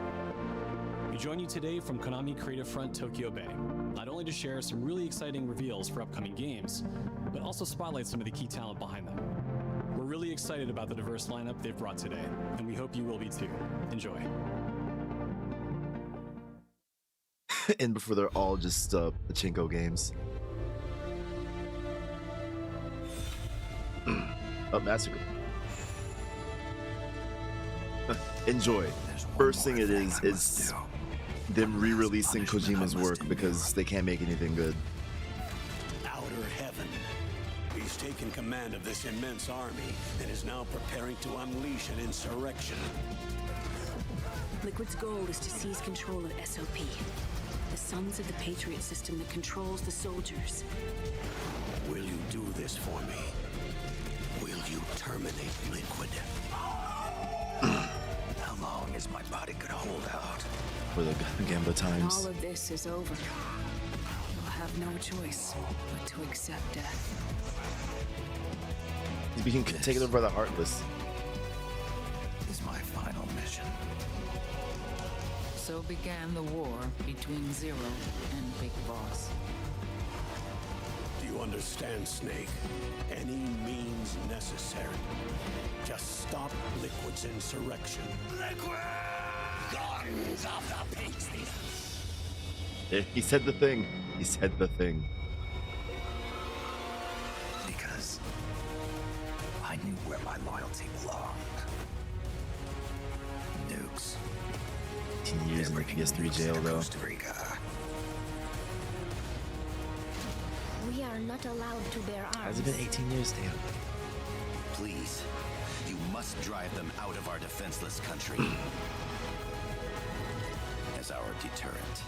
We join you today from Konami Creative Front Tokyo Bay, not only to share some really exciting reveals for upcoming games, but also spotlight some of the key talent behind them. We're really excited about the diverse lineup they've brought today, and we hope you will be too. Enjoy. And before they're all just pachinko games. Up Massacre. Enjoy. First thing it is them re-releasing Kojima's work because they can't make anything good. Outer Heaven. He's taken command of this immense army and is now preparing to unleash an insurrection. Liquid's goal is to seize control of SOP, the Sons of the Patriot system that controls the soldiers. Will you do this for me? Will you terminate Liquid? How long is my body gonna hold out? For the Gamba times. When all of this is over, you'll have no choice but to accept death. He's being taken over by the Heartless. Is my final mission. So began the war between Zero and Big Boss. Do you understand, Snake? Any means necessary. Just stop Liquid's insurrection. Liquid! Guns of the Patriot! Yeah, he said the thing. He said the thing. Because I knew where my loyalty belonged. Nukes. 18 years in the PS3 jail, though. Costa Rica. We are not allowed to bear arms. Has it been 18 years, damn? Please, you must drive them out of our defenseless country. As our deterrent.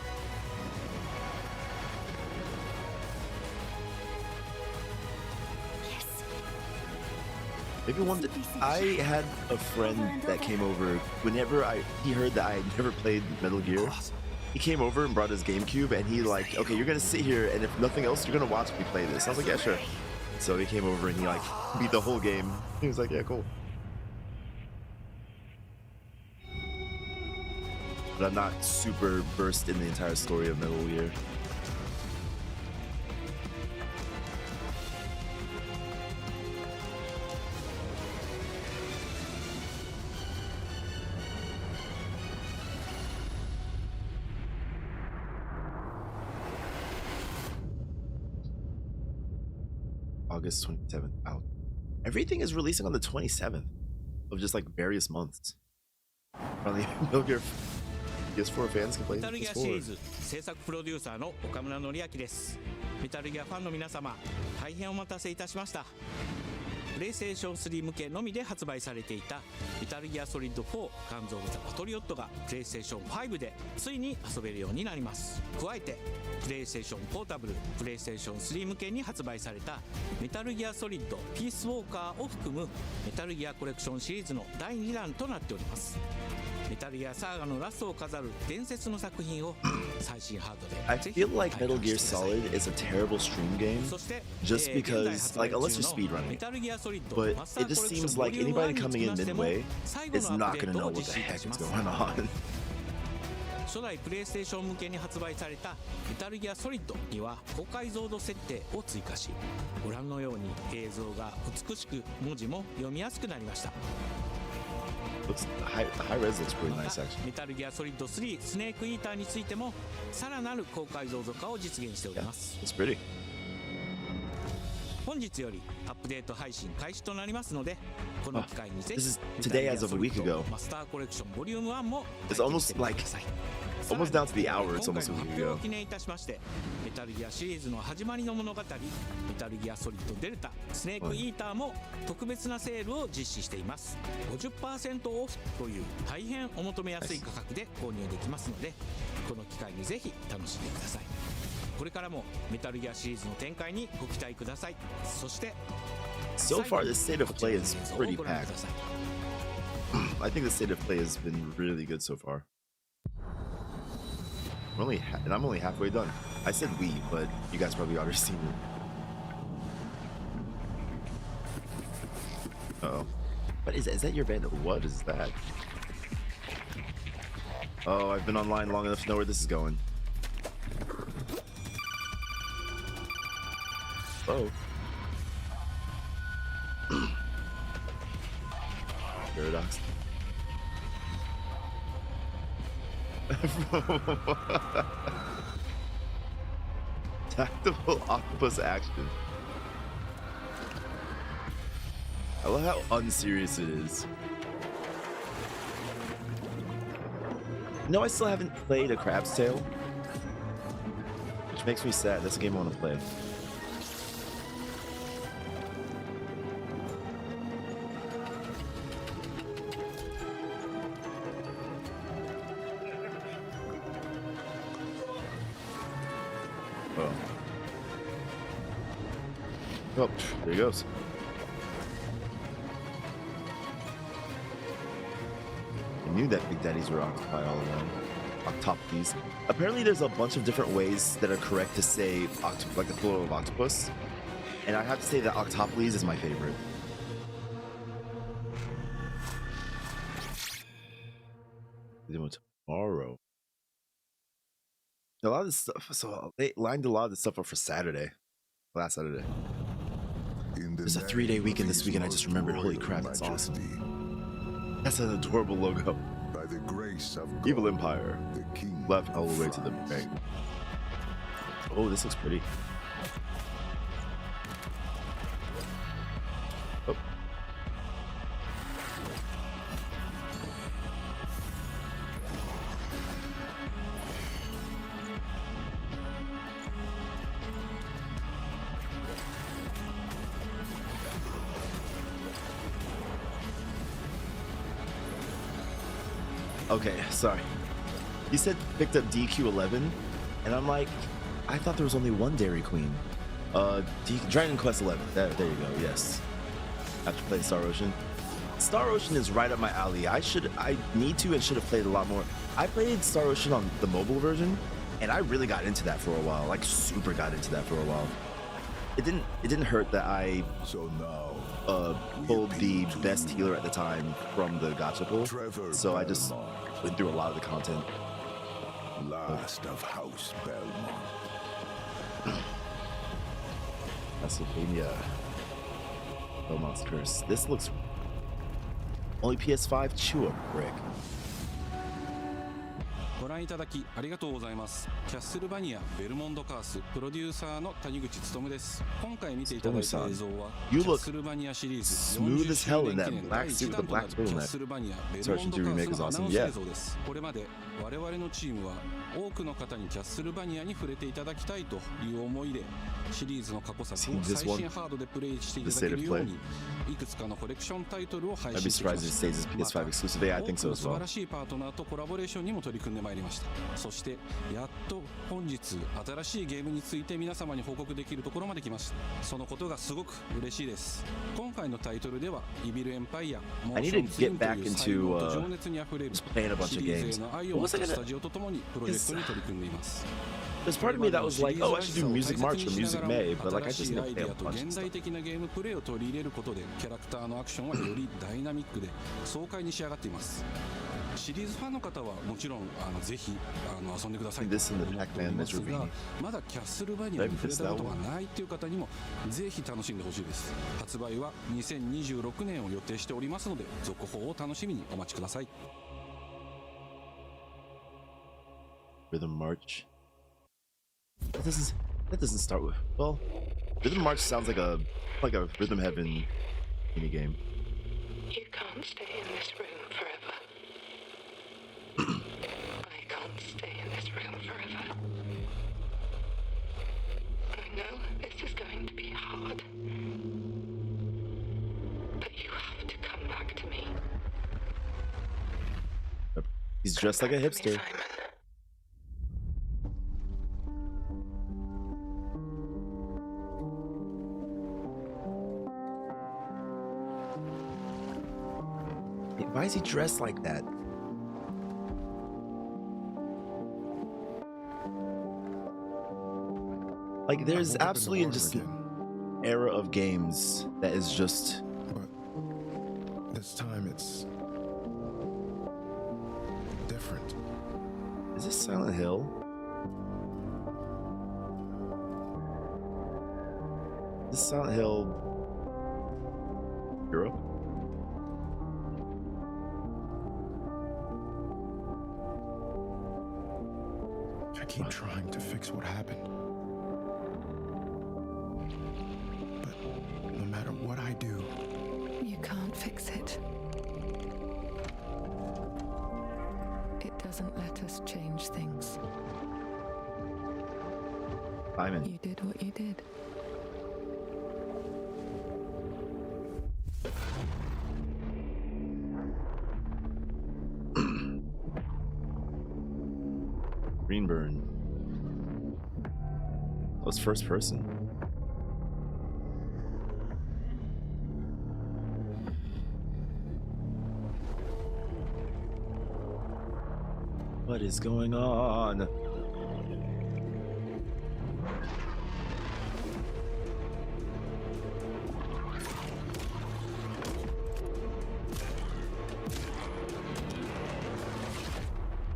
Maybe one day, I had a friend that came over whenever he heard that I had never played Metal Gear. He came over and brought his GameCube, and he like, okay, you're gonna sit here, and if nothing else, you're gonna watch me play this. I was like, yeah, sure. So he came over and he like beat the whole game. He was like, yeah, cool. But I'm not super versed in the entire story of Metal Gear. August 27th out. Everything is releasing on the 27th of just like various months. Probably Metal Gear PS4 fans can play メタルギアシリーズ PS4. 制作プロデューサーの岡村典明です。メタルギアファンの皆様、大変お待たせいたしました。プレイステーション3向けのみで発売されていたメタルギアソリッド4ガンズ・オブ・ザ・パトリオットがプレイステーション5でついに遊べるようになります。加えてプレイステーションポータブル、プレイステーション3向けに発売されたメタルギアソリッドピースウォーカーを含むメタルギアコレクションシリーズの第2弾となっております。メタルギアサーガのラストを飾る伝説の作品を最新ハードで I feel like Metal Gear Solid is a terrible stream game just because, like, unless you're speedrunning, but it just seems like anybody coming in midway is not gonna know what the heck is going on. 初代プレイステーション向けに発売されたメタルギアソリッドには高解像度設定を追加し、ご覧のように映像が美しく文字も読みやすくなりました。 Looks high res looks pretty nice actually. メタルギアソリッド3スネークイーターについてもさらなる高解像度化を実現しております。It's pretty. 本日よりアップデート配信開始となりますので、この機会にぜひ This is today as of a week ago. マスターコレクションボリューム1も It's almost like almost down to the hour. It's almost a 今 week 回の発表を ago. 記念いたしまして、メタルギアシリーズの始まりの物語、メタルギアソリッドデルタ、スネークイーターも特別なセールを実施しています。50% オフという大変お求めやすい価格で購入できますので、この機会にぜひ楽しんでください。これからもメタルギアシリーズの展開にご期待ください。そして So far, the state of play is pretty ご覧く packed. ださい。 I think the state of play has been really good so far. And I'm only halfway done. I said we, but you guys probably already seen it. Uh-oh. What is that? Is that your band? What is that? Oh, I've been online long enough to know where this is going. Oh. Paradox. Tactical octopus action. I love how unserious it is. No, I still haven't played A Crab's Tale, which makes me sad. That's a game I want to play. Oh, there he goes. I knew that Big Daddies were octopi all around. Octopodes. Apparently there's a bunch of different ways that are correct to say like the plural of octopus. And I have to say that Octopodes is my favorite. Tomorrow. A lot of this stuff, so they lined a lot of the stuff up for Saturday. Last Saturday. There's a 3-day weekend this weekend. I just remembered. Holy crap, that's awesome. That's an adorable logo. By the grace of God, Evil Empire. the King Left all the way to the bank. Oh, this looks pretty. Oh. Okay, sorry. He said picked up DQ11, and I'm like, I thought there was only one Dairy Queen. Dragon Quest 11. There you go. Yes. After playing Star Ocean. Star Ocean is right up my alley. I need to and should have played a lot more. I played Star Ocean on the mobile version, and I really got into that for a while. Like super got into that for a while. It didn't hurt that I pulled the best healer at the time from the gacha pool. So I just went through a lot of the content. Last of House Belmont. Castlevania. Belmont's Curse. This looks only PS5. Chew a brick. ご覧いただきありがとうございます。キャッスルバニアベルモンドカースプロデューサーの谷口勉です。今回見ていただいた映像はキャッスルバニアシリーズ40周年記念第1弾となるキャッスルバニアベルモンドカースのアナウンス映像です。これまで我々のチームは多くの方にキャッスルバニアに触れていただきたいという思いでシリーズの過去作を最新ハードでプレイしていただけるようにいくつかのコレクションタイトルを配信してきました。また多くの素晴らしいパートナーとコラボレーションにも取り組んでまいりました。そしてやっと本日新しいゲームについて皆様に報告できるところまで来ました。そのことがすごく嬉しいです。今回のタイトルではイビルエンパイアモーションツインという才能と情熱にあふれるシリーズへの愛を持ったスタジオとともにプロジェクトに取り組んでいます。There's part of me that was like, oh, I should do Music March or Music May, but like I just don't pay a bunch of 現代的なゲームプレイを取り入れることでキャラクターのアクションはよりダイナミックで爽快に仕上がっています。シリーズファンの方はもちろんぜひ遊んでくださいと思っておりますが、まだキャッスルバニアに触れたことがないという方にもぜひ楽しんでほしいです。発売は2026年を予定しておりますので続報を楽しみにお待ちください。Rhythm March. That doesn't start with, well, Rhythm March sounds like a Rhythm Heaven minigame. You can't stay in this room forever. I can't stay in this room forever. I know this is going to be hard. But you have to come back to me. He's dressed like a hipster. Why is he dressed like that? Like, there's absolutely just an era of games that is just. But this time it's different. Is this Silent Hill? Is this Silent Hill Europe? I keep trying to fix what happened. But no matter what I do, You can't fix it. It doesn't let us change things. Simon. You did what you did. Greenburn. That was first person. What is going on?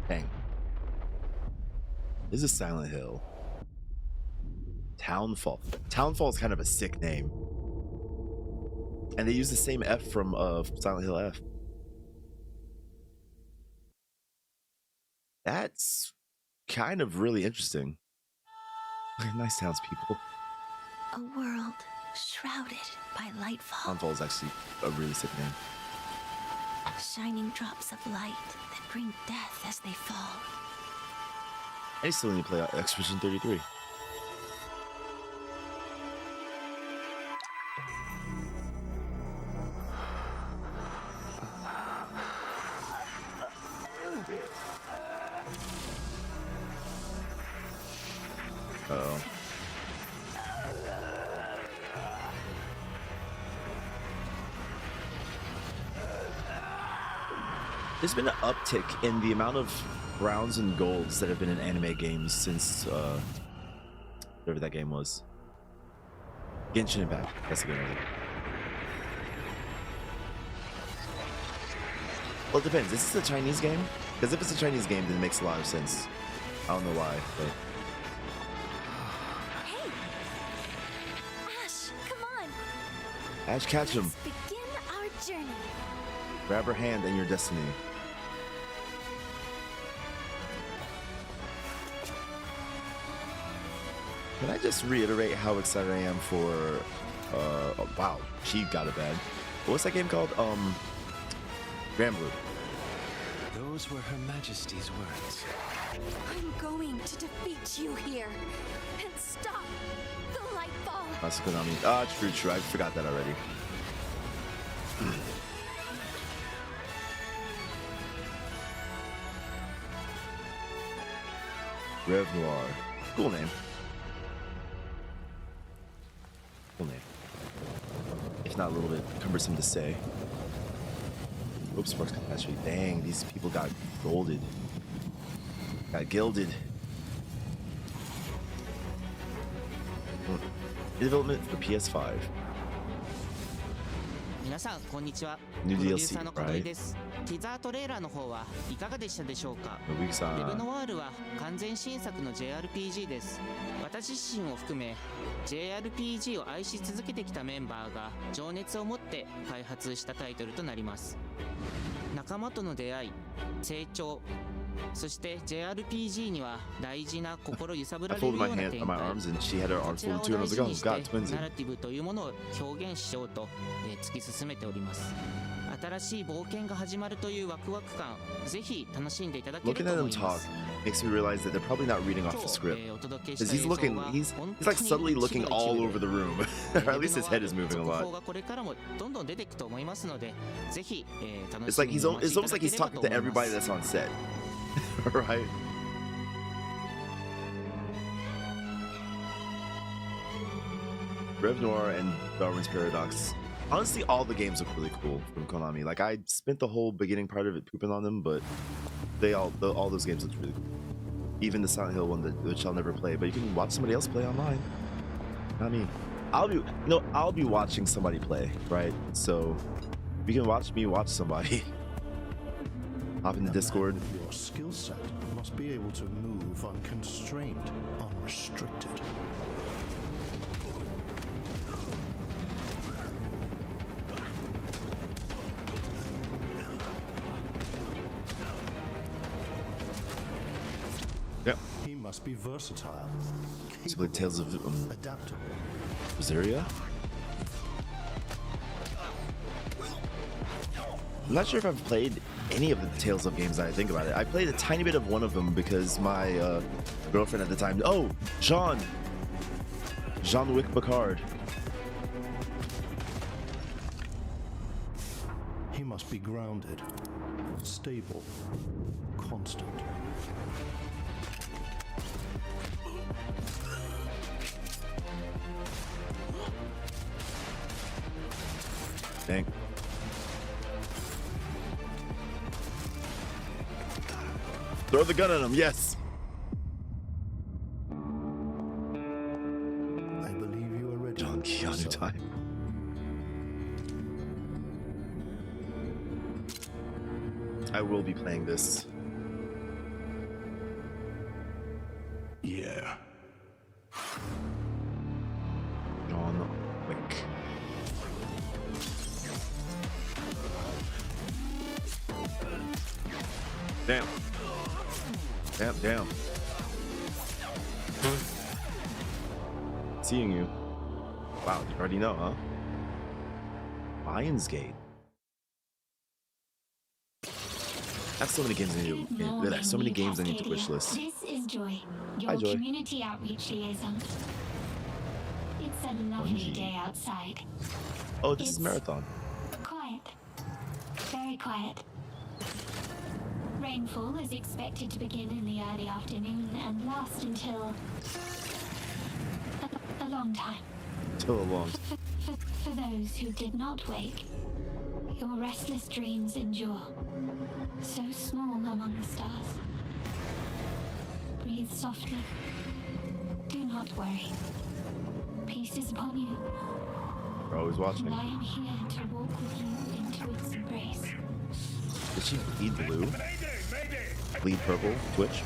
Dang. This is Silent Hill. Townfall. Townfall is kind of a sick name. And they use the same F from Silent Hill F. That's kind of really interesting. Nice townspeople. A world shrouded by lightfall. Townfall is actually a really sick name. Shining drops of light that bring death as they fall. I still need to play Expedition 33. Uh-oh. There's been an uptick in the amount of browns and golds that have been in anime games since whatever that game was. Genshin Impact. That's the game. Well, it depends. Is this a Chinese game? Because if it's a Chinese game, then it makes a lot of sense. I don't know why, but. Hey! Ash, come on! Ash, catch him. Let's begin our journey. Grab her hand and your destiny. Can I just reiterate how excited I am for oh, wow, she got it bad. What's that game called? Granblue. Those were Her Majesty's words. I'm going to defeat you here and stop the lightfall. That's Konami. Ah, true. I forgot that already. Rev Noir. Cool name. Cool name. If not a little bit cumbersome to say. Oops, Sparks catastrophe. Dang, these people got golded. Got gilded. Development for PS5. 皆さんこんにちは。 New プロデュー DLC, サーの小鳥 right? です。ティザートレーラーの方はいかがでしたでしょうか。 Nobiki-san. レブノワールは完全新作の JRPG です。私自身を含め JRPG を愛し続けてきたメンバーが情熱を持って開発したタイトルとなります。仲間との出会い、成長、そして JRPG には大事な心揺さぶら I れる folded よ my うな hand 展 on my 開 arms and she had her こ arms ちら folded を too, and I 大 was 事 like, に oh して god, twins. ナラティブというものを表現しようと、突き進めております。新しい冒険が始まるというワクワク感、ぜひ楽しんでいただける Looking と at 思 them いま talk す。 makes me realize that they're probably not reading off the script. お届けし Because た he's 映像 looking, は he's 本 like 当に subtly 一部 looking の all 一 over 部 the room. で Or at least his head is moving a 続 lot. 報がこれからもどんどん出ていくと思いますので、ぜひ、楽 It's し like み he's にお待 it's ちいた almost だ like け he's れば talking と to 思いま everybody す。 that's on set. Right? Rev Noir and Darwin's Paradox. Honestly, all the games look really cool from Konami. Like, I spent the whole beginning part of it pooping on them, but they all those games look really cool. Even the Silent Hill one, which I'll never play, but you can watch somebody else play online. I mean, I'll be watching somebody play, right? So you can watch me watch somebody. Hop in the Discord. Your skill set must be able to move unconstrained, unrestricted. Yep. He must be versatile. So like Tales of Adaptable. Rosaria? I'm not sure if I've played any of the Tales of games that I think about it. I played a tiny bit of one of them because my girlfriend at the time. Oh, Jean-Luc Picard. He must be grounded, stable, constant. Dang. Throw the gun at him, yes. I believe you are ready. John Keanu time. I will be playing this. Yeah. John Wick. Damn. Damn. Seeing you. Wow, you already know, huh? Lionsgate. That's so many games I need to. There's so many games I need to wish list. This is Joy, your Hi, Joy. community outreach liaison. It's a lovely day outside. Oh, this is Marathon. Quiet. Very quiet. Rainfall is expected to begin in the early afternoon and last until a long time. Till a long. For those who did not wake, your restless dreams endure. So small among the stars. Breathe softly. Do not worry. Peace is upon you. We're always watching. And I am here to walk with you into its embrace. Did she bleed blue? Bleed purple? Twitch?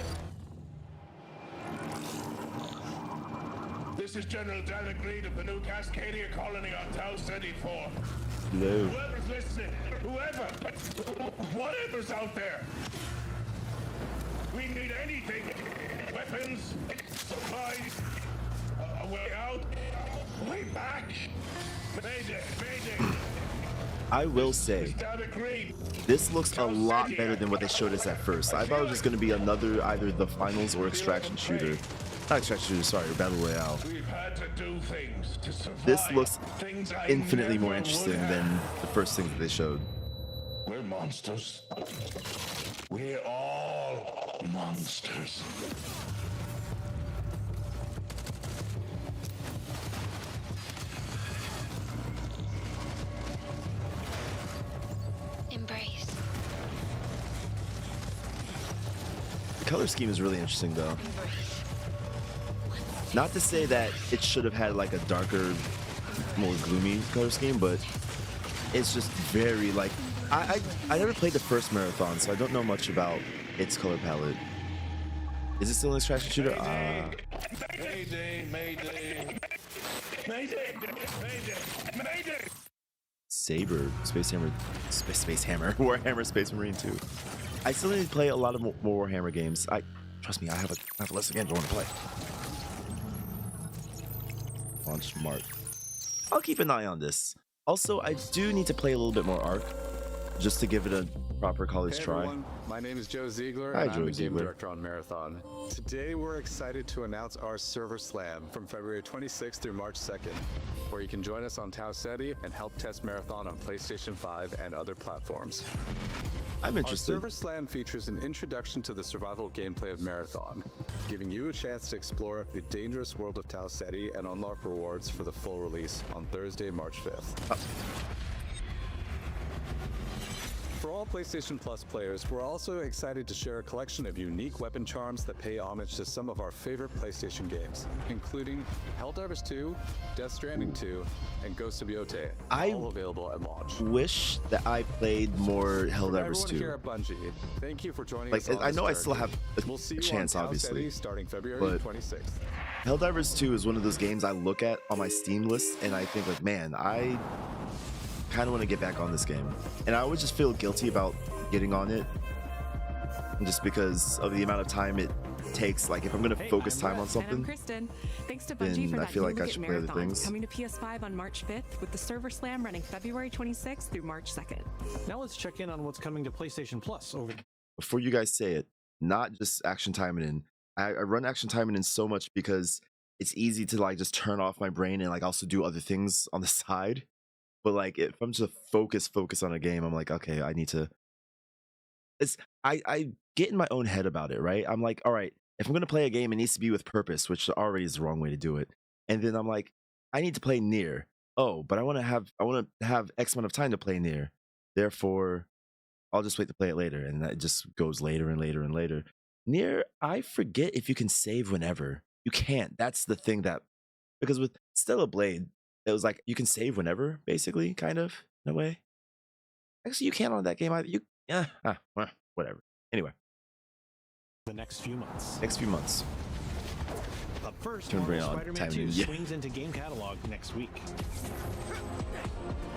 This is General Dan Agreed of the new Cascadia colony on Tau 34. Hello. Whoever's listening, whatever's out there, we need anything. Weapons, supplies, a way out, a way back. Mayday. I will say, this looks a lot better than what they showed us at first. I thought it was just going to be another either the finals or extraction shooter. Not extraction shooter, sorry, battle royale. We've had to do things to survive. This looks Things I infinitely more never interesting would have. than the first thing that they showed. We're monsters. We're all monsters. Embrace. The color scheme is really interesting though. Not to say that it should have had like a darker, more gloomy color scheme, but it's just very like I never played the first Marathon, so I don't know much about its color palette. Is it still an extraction shooter? Mayday. Saber, Space Hammer, Space Hammer, Warhammer Space Marine 2. I still need to play a lot of more Warhammer games. Trust me, I have a list of games I want to play. Launch Mark. I'll keep an eye on this. Also, I do need to play a little bit more Ark, just to give it a proper college try. Everyone. My name is Joe Ziegler, Hi, and Joe I'm the game Ziegler. director on Marathon. Today, we're excited to announce our Server Slam from February 26th through March 2nd, where you can join us on Tau Ceti and help test Marathon on PlayStation 5 and other platforms. I'm interested. Our Server Slam features an introduction to the survival gameplay of Marathon, giving you a chance to explore the dangerous world of Tau Ceti and unlock rewards for the full release on Thursday, March 5th. For all PlayStation Plus players, we're also excited to share a collection of unique weapon charms that pay homage to some of our favorite PlayStation games, including Helldivers 2, Death Stranding 2, and Ghost of Yotei, all available at launch. Wish that I played more Helldivers 2. Here at Bungie, thank you for joining Like, us on I this know I still journey. have We'll see a you chance, on Tau obviously, Ceti starting February but 26th. Helldivers 2 is one of those games I look at on my Steam list, and I think, like, man, I kind of want to get back on this game. And I always just feel guilty about getting on it, just because of the amount of time it takes. Like, if I'm going to focus time on And I'm something, Kristen. Thanks to then Bungie for I that feel new like I look should at play other Marathon, things. coming to PS5 on March 5th with the Server Slam running February 26th through March 2nd. Now let's check in on what's coming to PlayStation Plus over. Before you guys say it, not just Action Timing In. I run Action Timing In so much because it's easy to, like, just turn off my brain and, like, also do other things on the side. But, like, if I'm just focus on a game, I'm like, okay, I need to. I get in my own head about it, right? I'm like, all right, if I'm gonna play a game, it needs to be with purpose, which already is the wrong way to do it. And then I'm like, I need to play Nier. Oh, but I want to have X amount of time to play Nier. Therefore, I'll just wait to play it later, and that just goes later and later and later. Nier, I forget if you can save whenever. You can't. That's the thing that, because with Stellar Blade, it was like you can save whenever, basically, kind of, in a way. Actually, you can't on that game either. Whatever. Anyway. The next few months. Next few months. Up first, Turn Marvel around, Spider-Man 2 timing, yeah. swings into game catalog next week.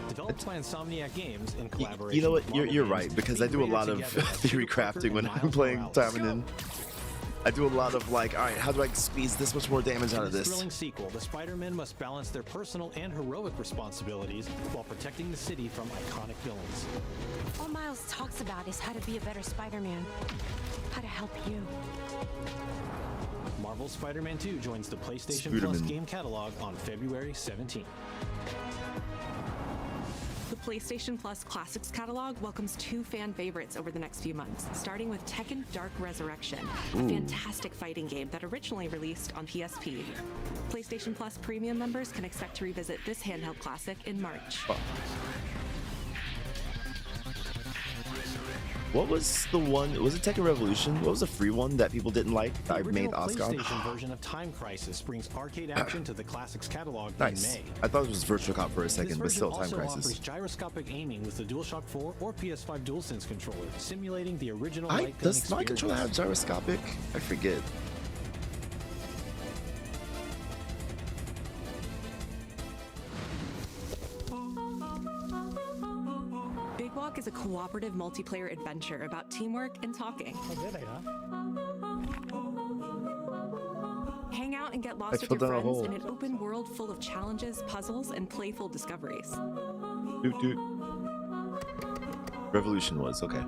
Developed by Insomniac Games in collaboration. You know what? with Marvel You're Games, right, because I bring do a Vader lot of together as theory Peter Parker crafting when and I'm Miles playing Morales. Timing In. I do a lot of, like, all right, how do I squeeze this much more damage out In of this this? thrilling sequel, the Spider-Men must balance their personal and heroic responsibilities while protecting the city from iconic villains. All Miles talks about is how to be a better Spider-Man. How to help you. Marvel's Spider-Man 2 joins the PlayStation Plus Spider-Man. game catalog on February 17th. The PlayStation Plus Classics catalog welcomes two fan favorites over the next few months, starting with Tekken Dark Resurrection, a Ooh. fantastic fighting game that originally released on PSP. PlayStation Plus Premium members can expect to revisit this handheld classic in March. What was the one? Was it Tekken Revolution? What was the free one that people didn't like? The I made original Oscar. PlayStation version of Time Crisis brings arcade action to the Classics catalog Nice. in May. I thought it was Virtual Cop for a This second, but version still Time also Crisis. offers gyroscopic aiming with the DualShock 4 or PS5 DualSense controller, simulating the original light gun Does my controller have experience. gyroscopic? I forget. Big Walk is a cooperative multiplayer adventure about teamwork and talking. Hang out and get lost with fell your down a friends hole. in an open world full of challenges, puzzles, and playful discoveries. Doot doot. Revolution was okay.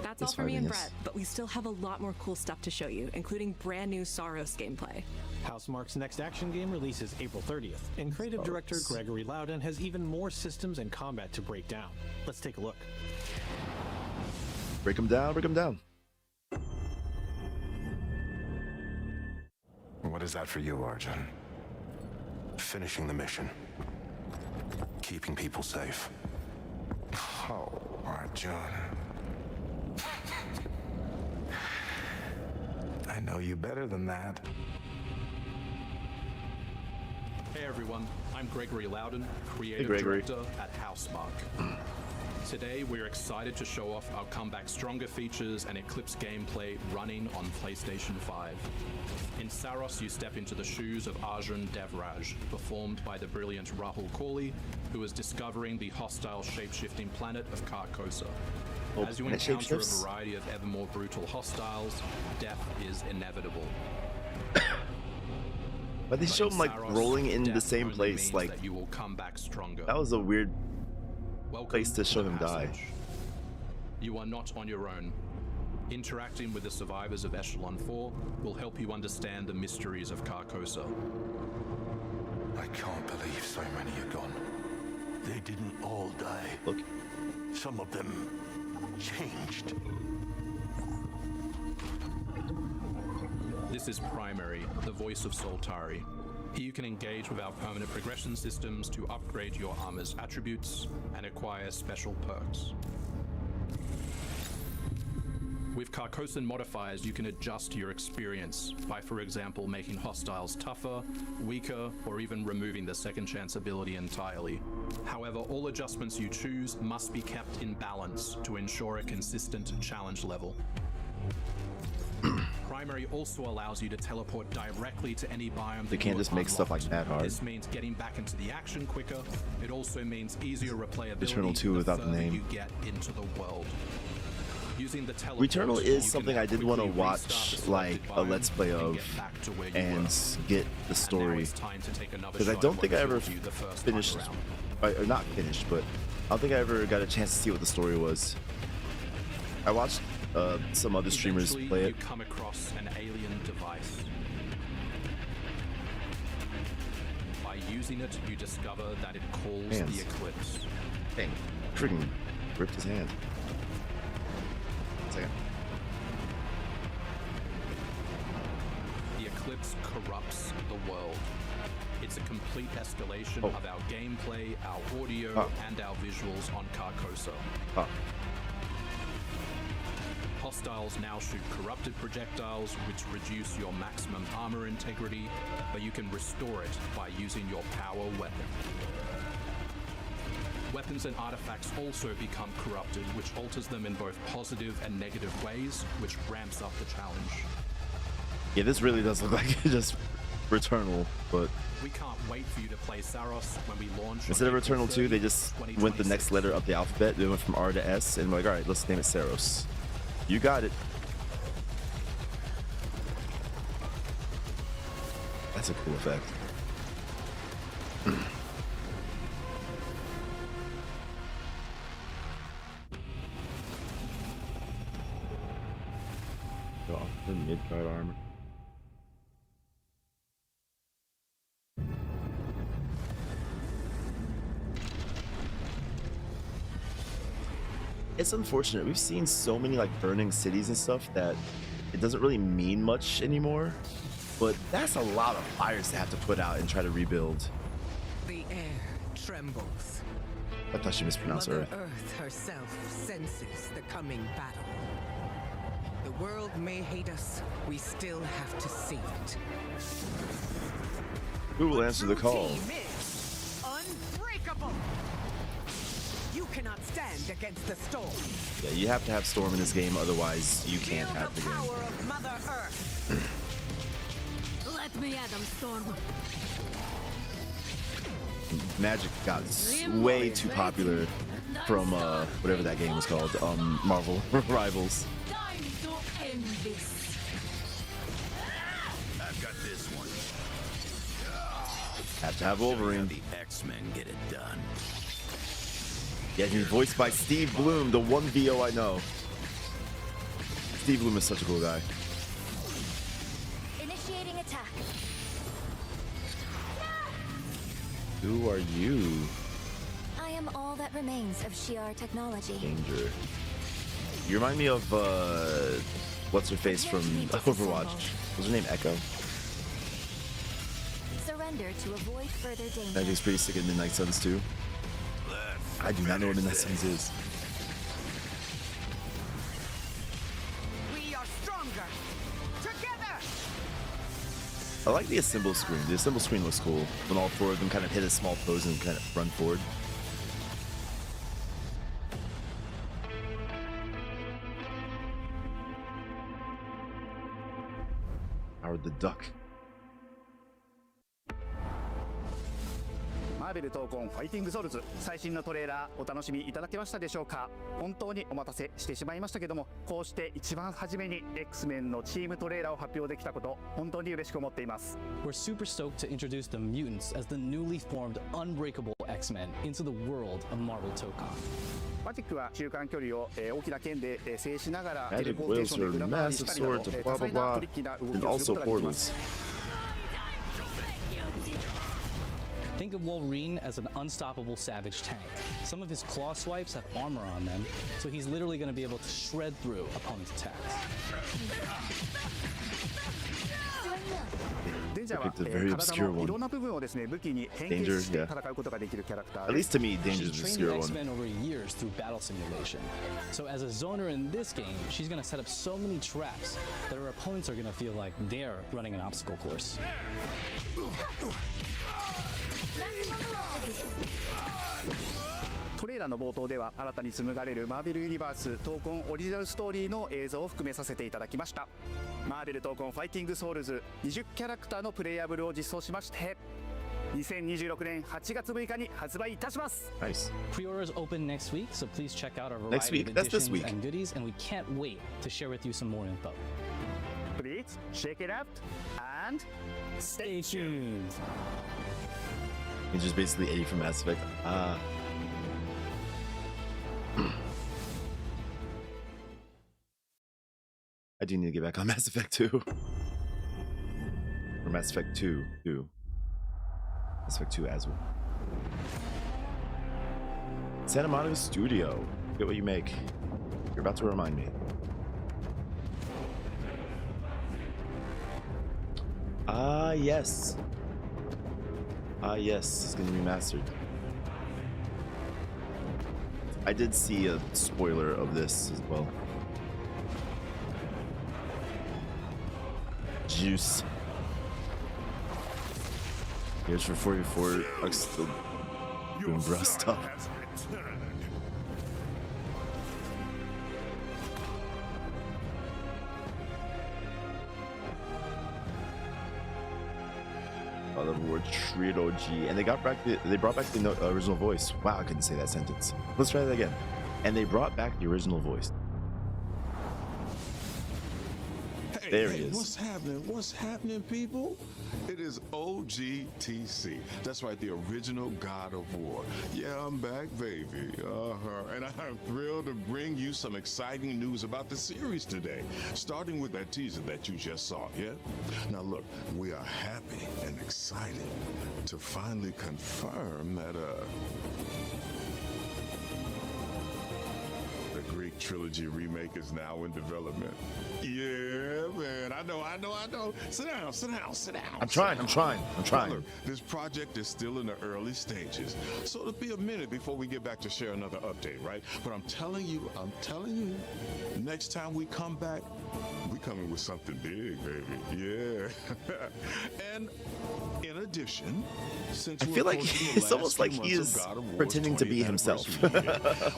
That's all Yes, for me and Marvin, yes. Brett, but we still have a lot more cool stuff to show you, including brand new Saros gameplay. Housemarque's next action game releases April 30th, and creative director Gregory Loudon has even more systems and combat to break down. Let's take a look. Break them down, break them down. What is that for you, Arjun? Finishing the mission. Keeping people safe. Oh, Arjun. I know you better than that. Hey everyone, I'm Gregory Loudon, creative Gregory. director at Housemarque. Today, we're excited to show off our Comeback Stronger features and Eclipse gameplay running on PlayStation 5. In Saros, you step into the shoes of Arjun Devraj, performed by the brilliant Rahul Kohli, who is discovering the hostile shape-shifting planet of Carcosa. As you encounter a variety of ever more brutal hostiles, death is inevitable. But they show him like rolling in the same place, like that you will come back stronger. That was a weird place to show him die. You are not on your own. Interacting with the survivors of Echelon 4 will help you understand the mysteries of Carcosa. I can't believe so many are gone. They didn't all die. Look. Some of them changed. This is Primary, the voice of Soltari. Here you can engage with our permanent progression systems to upgrade your armor's attributes and acquire special perks. With Carcosan modifiers, you can adjust your experience by, for example, making hostiles tougher, weaker, or even removing the second chance ability entirely. However, all adjustments you choose must be kept in balance to ensure a consistent challenge level. Primary also allows you to teleport directly to any biome. They can't just make stuff like that hard. This means getting back into the action quicker. It also means easier replayability. Returnal 2 without the name. You get into the world. Using the Returnal is something I did want to watch, like a Let's Play of, and get the story, because I don't think I ever finished, or not finished, but I don't think I ever got a chance to see what the story was. I watched some other streamers play it. You come across an alien device. By using it, you discover that it calls the Eclipse. Dang, freaking ripped his hand. Second. The Eclipse corrupts the world. It's a complete escalation of our gameplay, our audio, and our visuals on Carcosa. Hostiles now shoot corrupted projectiles, which reduce your maximum armor integrity, but you can restore it by using your power weapon. Weapons and artifacts also become corrupted, which alters them in both positive and negative ways, which ramps up the challenge. Yeah, this really does look like just Returnal, but we can't wait for you to play Saros when we launch. Instead of Returnal 2, they just went the next letter up the alphabet. They went from R to S, and we're like, all right, let's name it Saros. You got it. That's a cool effect. The mid-card armor. It's unfortunate. We've seen so many like burning cities and stuff that it doesn't really mean much anymore. But that's a lot of fires to have to put out and try to rebuild. The air trembles. I thought she mispronounced Mother Earth. Earth herself senses the coming battle. The world may hate us, we still have to save it. Who will answer the call? Team is unbreakable. You cannot stand against the storm. Yeah, you have to have Storm in this game, otherwise you can't have the game. Power of Mother Earth. Let me at them, Storm. Magic got way too popular from whatever that game was called, Marvel Rivals. I've got this one. Have to have Wolverine. The X-Men get it done. Yeah, he's voiced by Steve Bloom, the one VO I know. Steve Bloom is such a cool guy. Initiating attack. Who are you? I am all that remains of Shi'ar technology. Danger. You remind me of what's her face from Overwatch? Was her name Echo? Surrender to avoid further danger. That is pretty sick in Midnight Suns too. I do not know what Midnight Suns is. We are stronger together. I like the assemble screen. The assemble screen looks cool when all four of them kind of hit a small pose and kind of run forward. Howard the Duck. マーベル闘魂ファイティングソウルズ最新のトレーラーお楽しみいただけましたでしょうか。本当にお待たせしてしまいましたけども、こうして一番初めに X-Men のチームトレーラーを発表できたこと本当に嬉しく思っています。 We're super stoked to introduce the mutants as the newly formed unbreakable X-Men into the world of Marvel Tokon. マジックは中間距離を大きな剣で制しながらテレ Magic ポーテーシ wheels ョンで are 裏回りし massive たりなど swords and 多 blah 彩 blah な blah. トリッキーな動 And きをす also ることができま portals. す。 Think of Wolverine as an unstoppable savage tank. Some of his claw swipes have armor on them, so he's literally going to be able to shred through opponents' attacks. デンジャーは Picked a very 体 obscure のい one. ろんな部分をですね武器に変形 Danger, して yeah. 戦うことができるキャラクター At で least to me, Danger's She's the trained obscure the one. X-Men over years through battle simulation. So as a zoner in this game, she's going to set up so many traps that her opponents are going to feel like they're running an obstacle course. トレーラーの冒頭では新たに紡がれるマーベルユニバース闘魂オリジナルストーリーの映像を含めさせていただきました。マーベル闘魂ファイティングソウルズ20キャラクターのプレイヤブルを実装しまして2026年8月6日に発売いたします。 Nice. Pre-orders open next week, so please check out our Next variety week? of That's this editions week. and goodies, and we can't wait to share with you some more info. Please check it out and Stay tuned. It's just basically Eddie from Mass Effect. I do need to get back on Mass Effect 2. Or Mass Effect 2, too. Mass Effect 2 as well. Santa Monica Studio. Get what you make. You're about to remind me. Yes. Yes. It's gonna be remastered. I did see a spoiler of this as well. Juice. Here's for 44. I'm still doing bro stuff. God of War trilogy, and they brought back the original voice. Wow, I couldn't say that sentence. Let's try that again. And they brought back the original voice. There he is. What's happening? What's happening, people? It is OGTC. That's right, the original God of War. Yeah, I'm back, baby. And I'm thrilled to bring you some exciting news about the series today, starting with that teaser that you just saw, yeah? Now look, we are happy and excited to finally confirm that, the Greek trilogy remake is now in development. Yeah, man. I know. Sit down. I'm trying. Now, look, this project is still in the early stages, so it'll be a minute before we get back to share another update, right? But I'm telling you, next time we come back, we coming with something big, baby. Yeah. And in addition, since I feel like it's almost like he is pretending to be himself.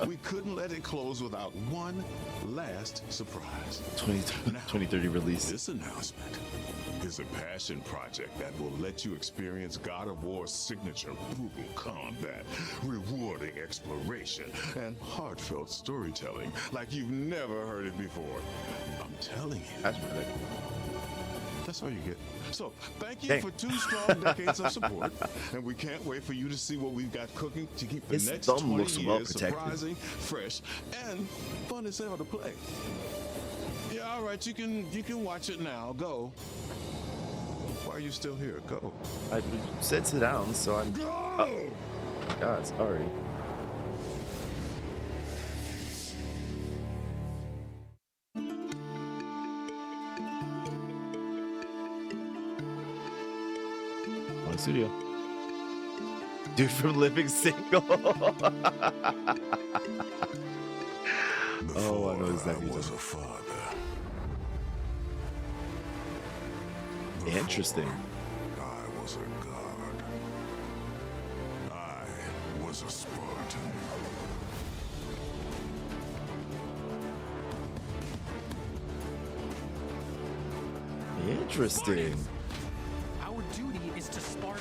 We couldn't let it close without one last surprise. 2030 release. This announcement is a passion project that will let you experience God of War's signature brutal combat, rewarding exploration, and heartfelt storytelling like you've never heard it before. I'm telling you. That's ridiculous. That's all you get. So, thank you for 2 strong decades of support, and we can't wait for you to see what we've got cooking to keep the His next thumb 20 looks years well protected. surprising, fresh, and fun as hell to play. Yeah, all right, you can watch it now. Go. Why are you still here? Go. I said sit down, so I'm. Oh, God, sorry. Studio. Dude from Living Single. Oh, I know exactly. I was a father. Interesting. I was a god. I was a Spartan. interesting. Our duty is to Sparta.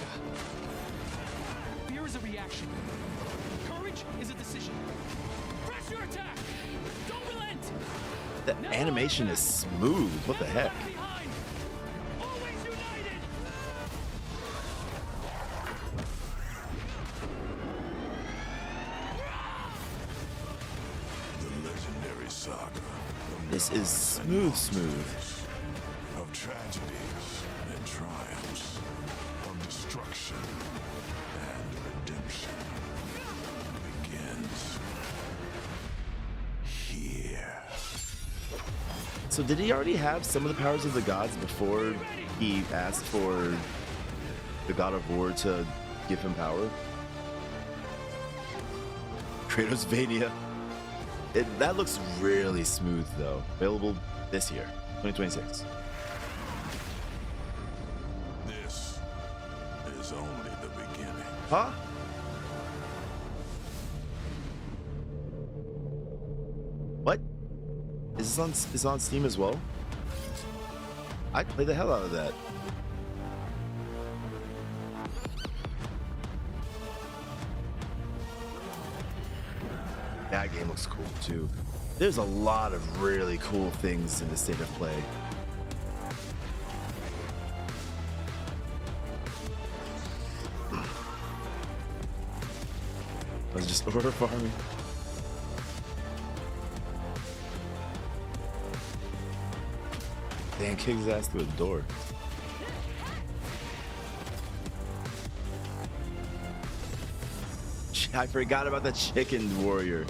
Fear is a reaction. Courage is a decision. Press your attack. Don't relent. The animation is smooth. What the heck? Always united. The legendary saga. This is smooth. Of tragedies and triumphs, of destruction and redemption begins here. So did he already have some of the powers of the gods before he asked for the God of War to give him power? Kratos Vania. That looks really smooth though. Available this year, 2026. This is only the beginning. Huh? What? Is this on Steam as well? I'd play the hell out of that. That game looks cool too. There's a lot of really cool things in the state of play. I was just order farming. Dan kicks his ass through the door. I forgot about the chicken warrior.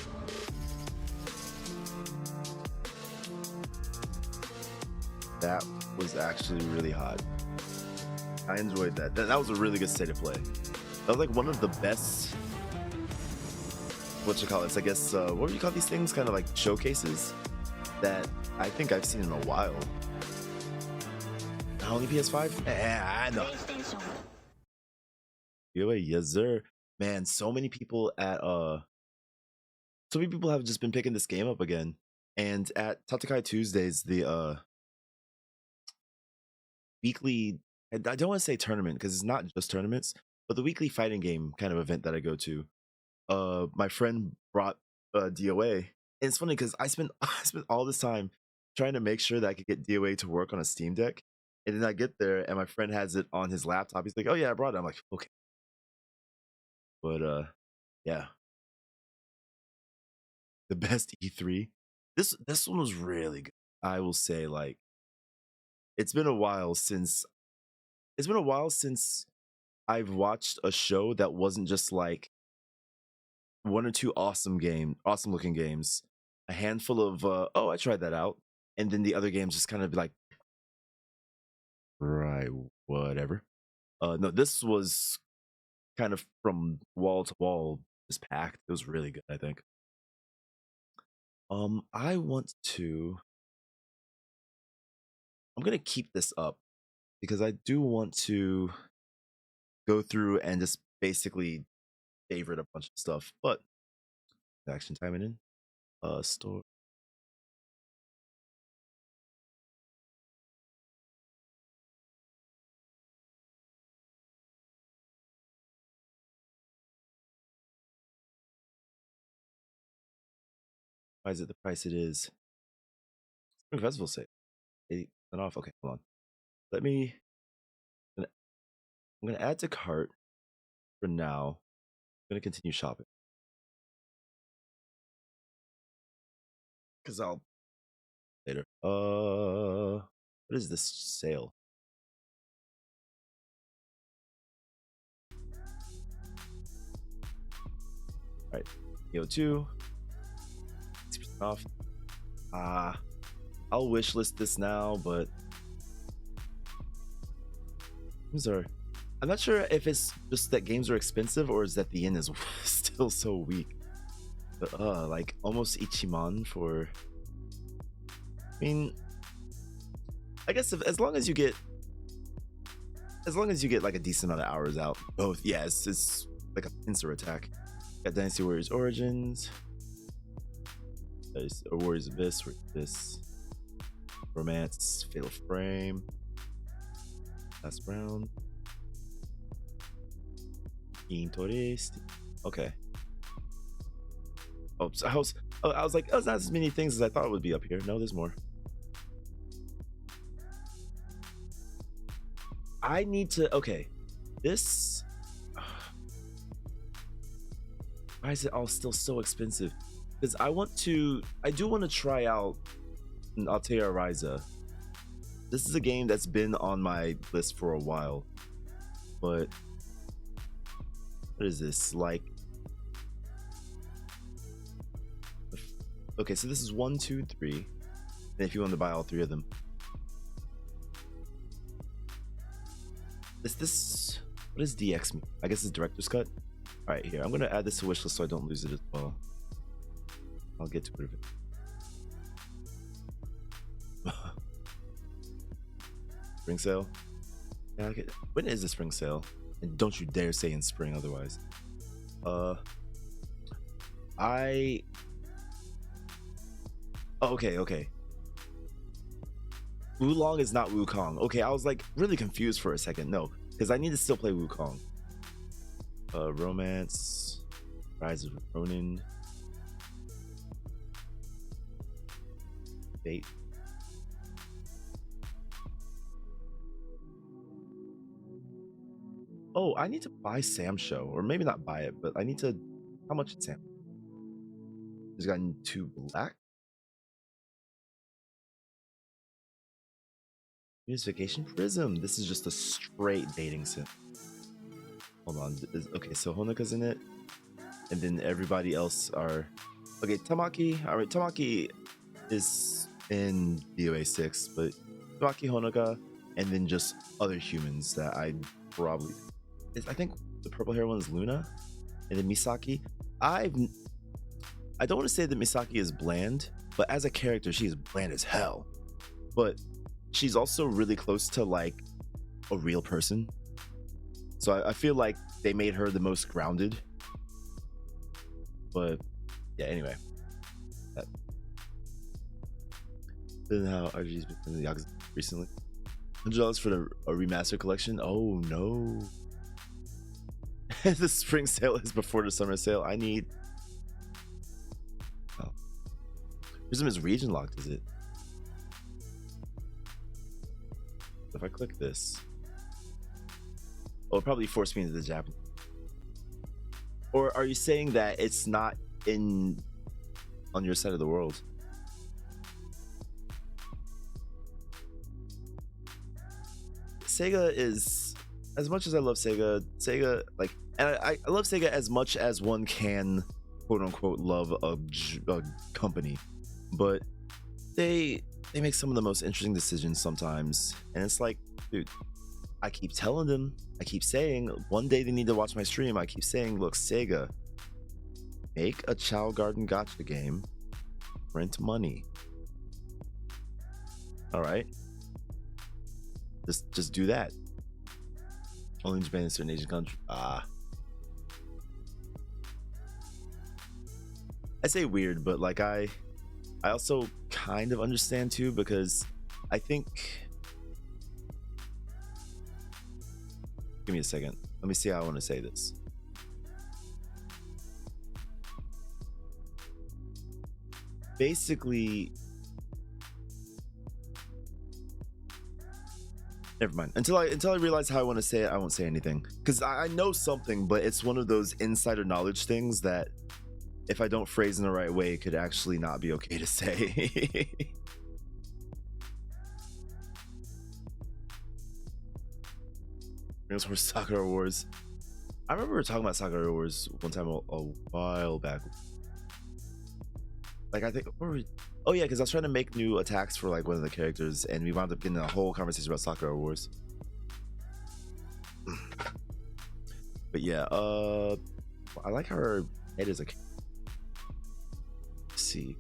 That was actually really hot. I enjoyed that. That was a really good state of play. That was like one of the best, what you call it? I guess, what would you call these things? Kind of like showcases that I think I've seen in a while. Only PS5? I know. Yes, sir. Man, so many people have just been picking this game up again. And at Tatakai Tuesdays, the weekly, I don't want to say tournament because it's not just tournaments, but the weekly fighting game kind of event that I go to. My friend brought DOA. And it's funny because I spent all this time trying to make sure that I could get DOA to work on a Steam Deck. And then I get there and my friend has it on his laptop. He's like, "Oh yeah, I brought it." I'm like, "Okay." But yeah. The best E3. This one was really good. I will say, like, it's been a while since I've watched a show that wasn't just like one or two awesome looking games, a handful of oh, I tried that out, and then the other games just kind of be like, right, whatever. No, this was kind of from wall to wall, just packed. It was really good, I think. I'm gonna keep this up because I do want to go through and just basically favorite a bunch of stuff. But action timing in store. Why is it the price it is? Spring Festival sale. 80% off. Okay, hold on. I'm gonna add to cart for now. I'm gonna continue shopping. Cause I'll later. What is this sale? All right, EO2. 6% off. I'll wishlist this now, but I'm not sure if it's just that games are expensive or is that the yen is still so weak. But like almost Ichiman for, I mean, I guess as long as you get like a decent amount of hours out, both, yeah, it's like a pincer attack. Got Dynasty Warriors Origins, Warriors Abyss, Romance, Fatal Frame. Last round. Interest. Okay. Oh, so I was like, oh, it's not as many things as I thought it would be up here. No, there's more. I need to. Okay, this. Why is it all still so expensive? Because I do want to try out Altea Ryza. This is a game that's been on my list for a while, but what is this like? Okay, so this is 1, 2, 3, and if you want to buy all 3 of them, is this what is DX mean? I guess it's director's cut. All right, here I'm gonna add this to wishlist so I don't lose it as well. I'll get to rid of it. Spring sale. Yeah, okay. When is the spring sale? And don't you dare say in spring otherwise. Okay. Wulong is not Wukong. Okay, I was like really confused for a second. No, because I need to still play Wukong. Romance, Rise of Ronin, Fate. Oh, I need to buy Sam Show, or maybe not buy it, but I need to. How much is Sam? He's gotten 2 black. Vacation Prism. This is just a straight dating sim. Hold on. Okay, so Honoka's in it, and then everybody else are. Okay, Tamaki. All right, Tamaki is in DOA 6, but Tamaki, Honoka, and then just other humans that I probably. I think the purple hair one is Luna, and then Misaki. I don't want to say that Misaki is bland, but as a character, she's bland as hell. But she's also really close to like a real person. So I feel like they made her the most grounded. But yeah, anyway. Then how RG's been in the Yakuza recently. $100 for the remaster collection. Oh no. The spring sale is before the summer sale. I need. Oh. Prism is region locked, is it? If I click this, it'll probably force me into the Japanese. Or are you saying that it's not on your side of the world? Sega is, as much as I love Sega like, and I love Sega as much as one can, quote unquote, love a company, but they make some of the most interesting decisions sometimes, and it's like, dude, I keep telling them, I keep saying, one day they need to watch my stream. I keep saying, look, Sega, make a Chao Garden Gacha game, rent money. All right, just do that. Only in Japan and certain Asian country. I say weird, but like I also kind of understand too, because I think. Give me a second. Let me see how I want to say this. Basically, never mind. Until I realize how I want to say it, I won't say anything. Because I know something, but it's one of those insider knowledge things that if I don't phrase in the right way, it could actually not be okay to say. It was Sakura Wars. I remember we were talking about Sakura Wars one time a while back. Like, I think, oh yeah, because I was trying to make new attacks for like one of the characters, and we wound up getting a whole conversation about Sakura Wars. But yeah, I like how her head is like. Let's see,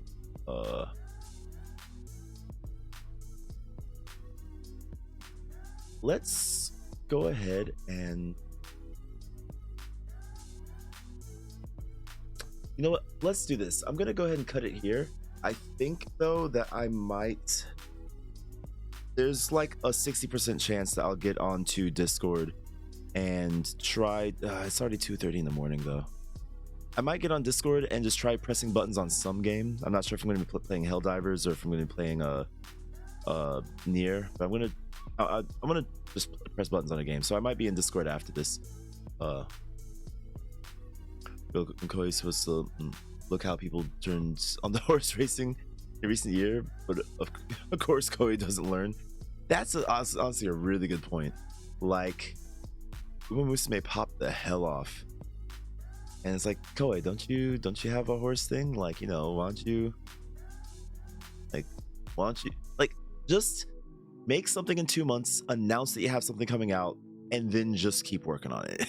let's go ahead and, you know what, let's do this. I'm gonna go ahead and cut it here. I think though that I might there's like a 60% chance that I'll get onto Discord and try. It's already 2:30 in the morning though. I might get on Discord and just try pressing buttons on some game. I'm not sure if I'm going to be playing Helldivers or if I'm going to be playing Nier. But I'm gonna just press buttons on a game. So I might be in Discord after this. Koei is supposed to look how people turned on the horse racing in recent year, but of course Koei doesn't learn. That's honestly a really good point. Like, Uma Musume popped the hell off, and it's like, Koei, don't you have a horse thing? Like, you know, why don't you just make something in 2 months, announce that you have something coming out, and then just keep working on it.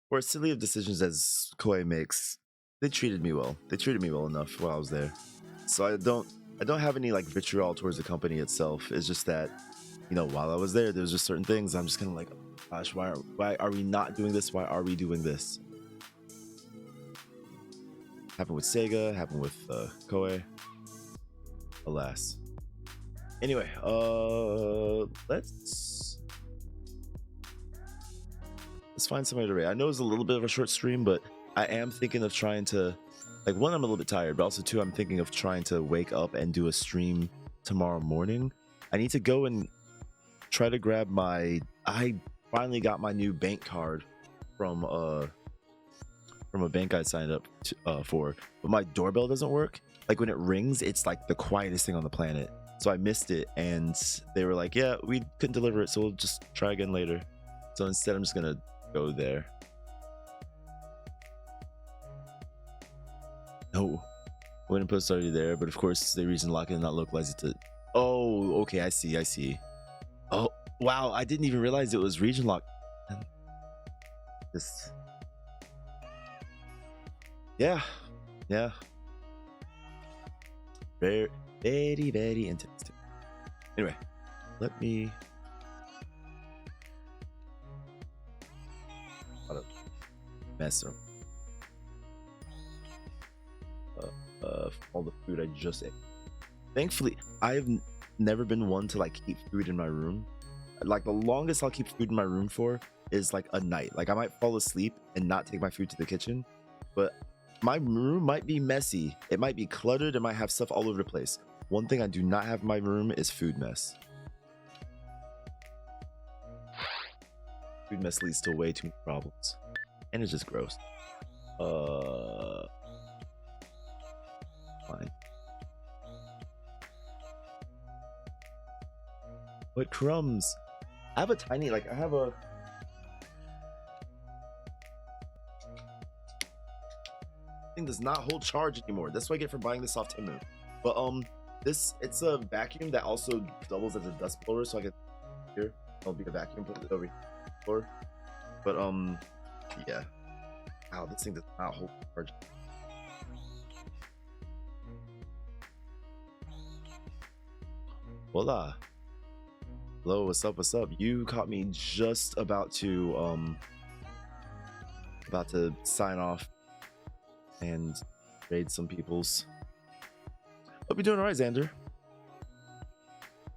For as silly of decisions as Koei makes, they treated me well. They treated me well enough while I was there. So I don't have any like vitriol towards the company itself. It's just that, you know, while I was there, there's just certain things I'm just kind of like, oh, gosh, why are we not doing this? Why are we doing this? Happened with Sega, happened with Koei. Alas. Anyway, let's find somebody to raid. I know it's a little bit of a short stream, but I am thinking of trying to, like, one, I'm a little bit tired, but also two, I'm thinking of trying to wake up and do a stream tomorrow morning. I need to go and try to grab I finally got my new bank card from a bank I signed up for, but my doorbell doesn't work. Like, when it rings, it's like the quietest thing on the planet. So I missed it, and they were like, yeah, we couldn't deliver it, so we'll just try again later. So instead, I'm just gonna go there. No, I went and post already there, but of course they reason lock it and not localize it to. Oh, okay, I see. Oh, wow, I didn't even realize it was region lock. This. Yeah. Very, very interesting. Anyway, let me. Mess up. All the food I just ate. Thankfully, I've never been one to like keep food in my room. Like, the longest I'll keep food in my room for is like a night. Like, I might fall asleep and not take my food to the kitchen, but my room might be messy. It might be cluttered. It might have stuff all over the place. One thing I do not have in my room is food mess. Food mess leads to way too many problems, and it's just gross. Fine. But crumbs. I have a tiny, like, thing does not hold charge anymore. That's what I get for buying this off Temu. But it's a vacuum that also doubles as a dust blower, so I can here. I'll be a vacuum, put it over here. But yeah. Wow, this thing does not hold charge. Voila. Hello, what's up? You caught me just about to sign off and raid some peoples. Hope you're doing alright, Xander.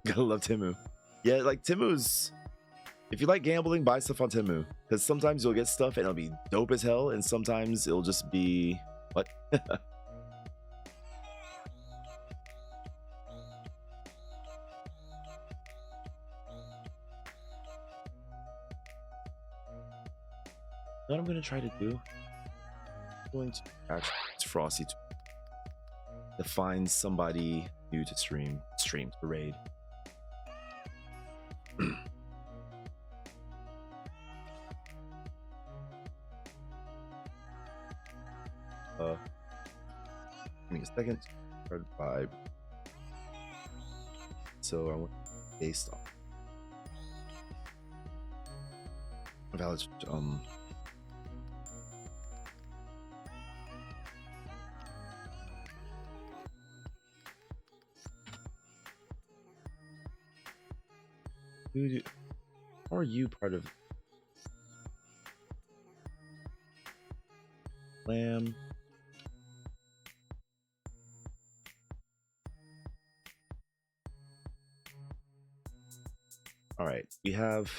Gotta love Temu. Yeah, like, Temu's, if you like gambling, buy stuff on Temu, because sometimes you'll get stuff and it'll be dope as hell, and sometimes it'll just be what? What I'm gonna try to do, I'm going to actually, it's Frosty to find somebody new to stream to raid. Give me a second. Started by. So I went based on valid How are you part of Lamb? All right, we have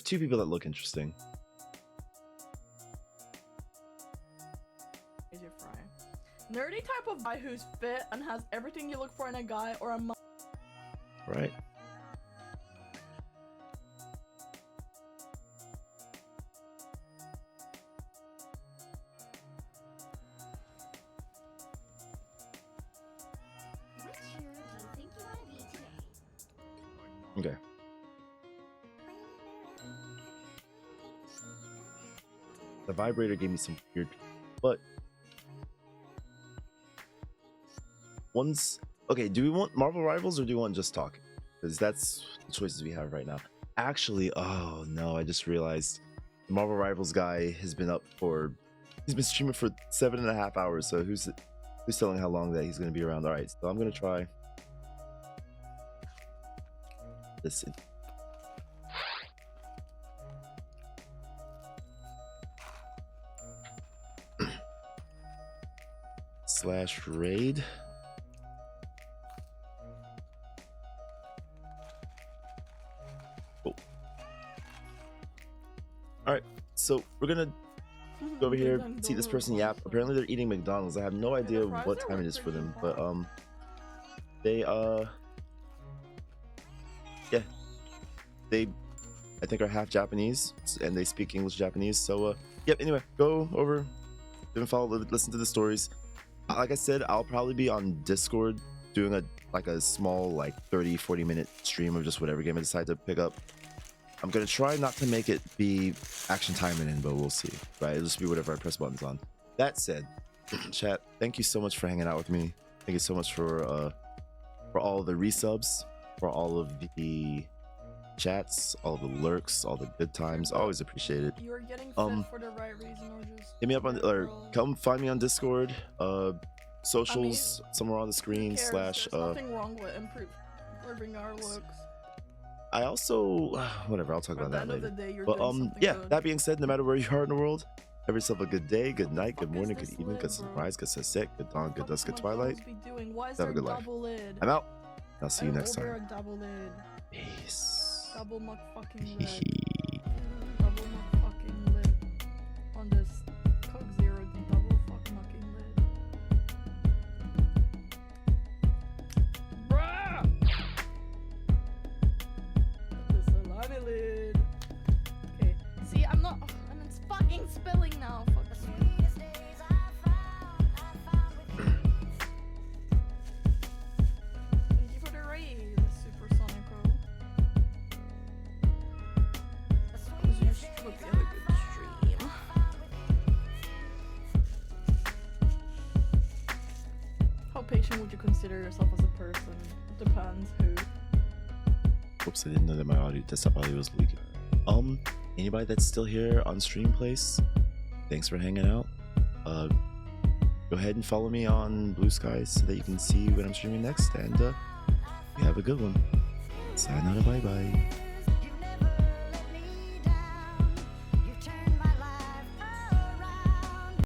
two people that look interesting. Nerdy type of guy who's fit and has everything you look for in a guy, or a Right. Okay. The vibrator gave me some weird, but one's okay. Do we want Marvel Rivals or do we want Just Talk? Because that's the choices we have right now. Actually, oh no, I just realized the Marvel Rivals guy has been up for, he's been streaming for 7.5 hours. So who's telling how long that he's going to be around? All right, so I'm going to try this. Slash raid. Oh. All right, so we're gonna go over here, see this person yap. Apparently they're eating McDonald's. I have no idea what time it is for them, but they yeah, they I think are half Japanese and they speak English Japanese. So yep. Anyway, go over, didn't follow, listen to the stories. Like I said, I'll probably be on Discord doing a small 30-40 minute stream of just whatever game I decide to pick up. I'm gonna try not to make it be action timing in, but we'll see. Right, it'll just be whatever I press buttons on. That said, chat, thank you so much for hanging out with me. Thank you so much for all the resubs, for all of the chats, all the lurks, all the good times. Always appreciate it. You are getting fit for the right reason, or just hit me up on, or come find me on Discord, socials, somewhere on the screen. Slash there's nothing wrong with improving our looks. I also whatever, I'll talk about that later. Day, but yeah, that being said, no matter where you are in the world, have yourself a good day, good night, good morning, good evening, good sunrise, good sunset, good dawn, good dusk, good twilight. Have a good life. I'm out. I'll see you next time. Peace. Double motherfucking lid. Double motherfucking lid. On this Coke Zero, double fucking lid. Bruh! The salami lid. Okay. See, I'm not. And it's fucking spilling now. Fuck. Thank you for the raid, Super Sonico. Hope you have a good stream. How patient would you consider yourself as a person? It depends who. Oops, I didn't know that my desktop audio was leaking. Anybody that's still here on Stream Place, thanks for hanging out. Go ahead and follow me on Blue Skies so that you can see when I'm streaming next, and you have a good one. Sayonara, bye bye.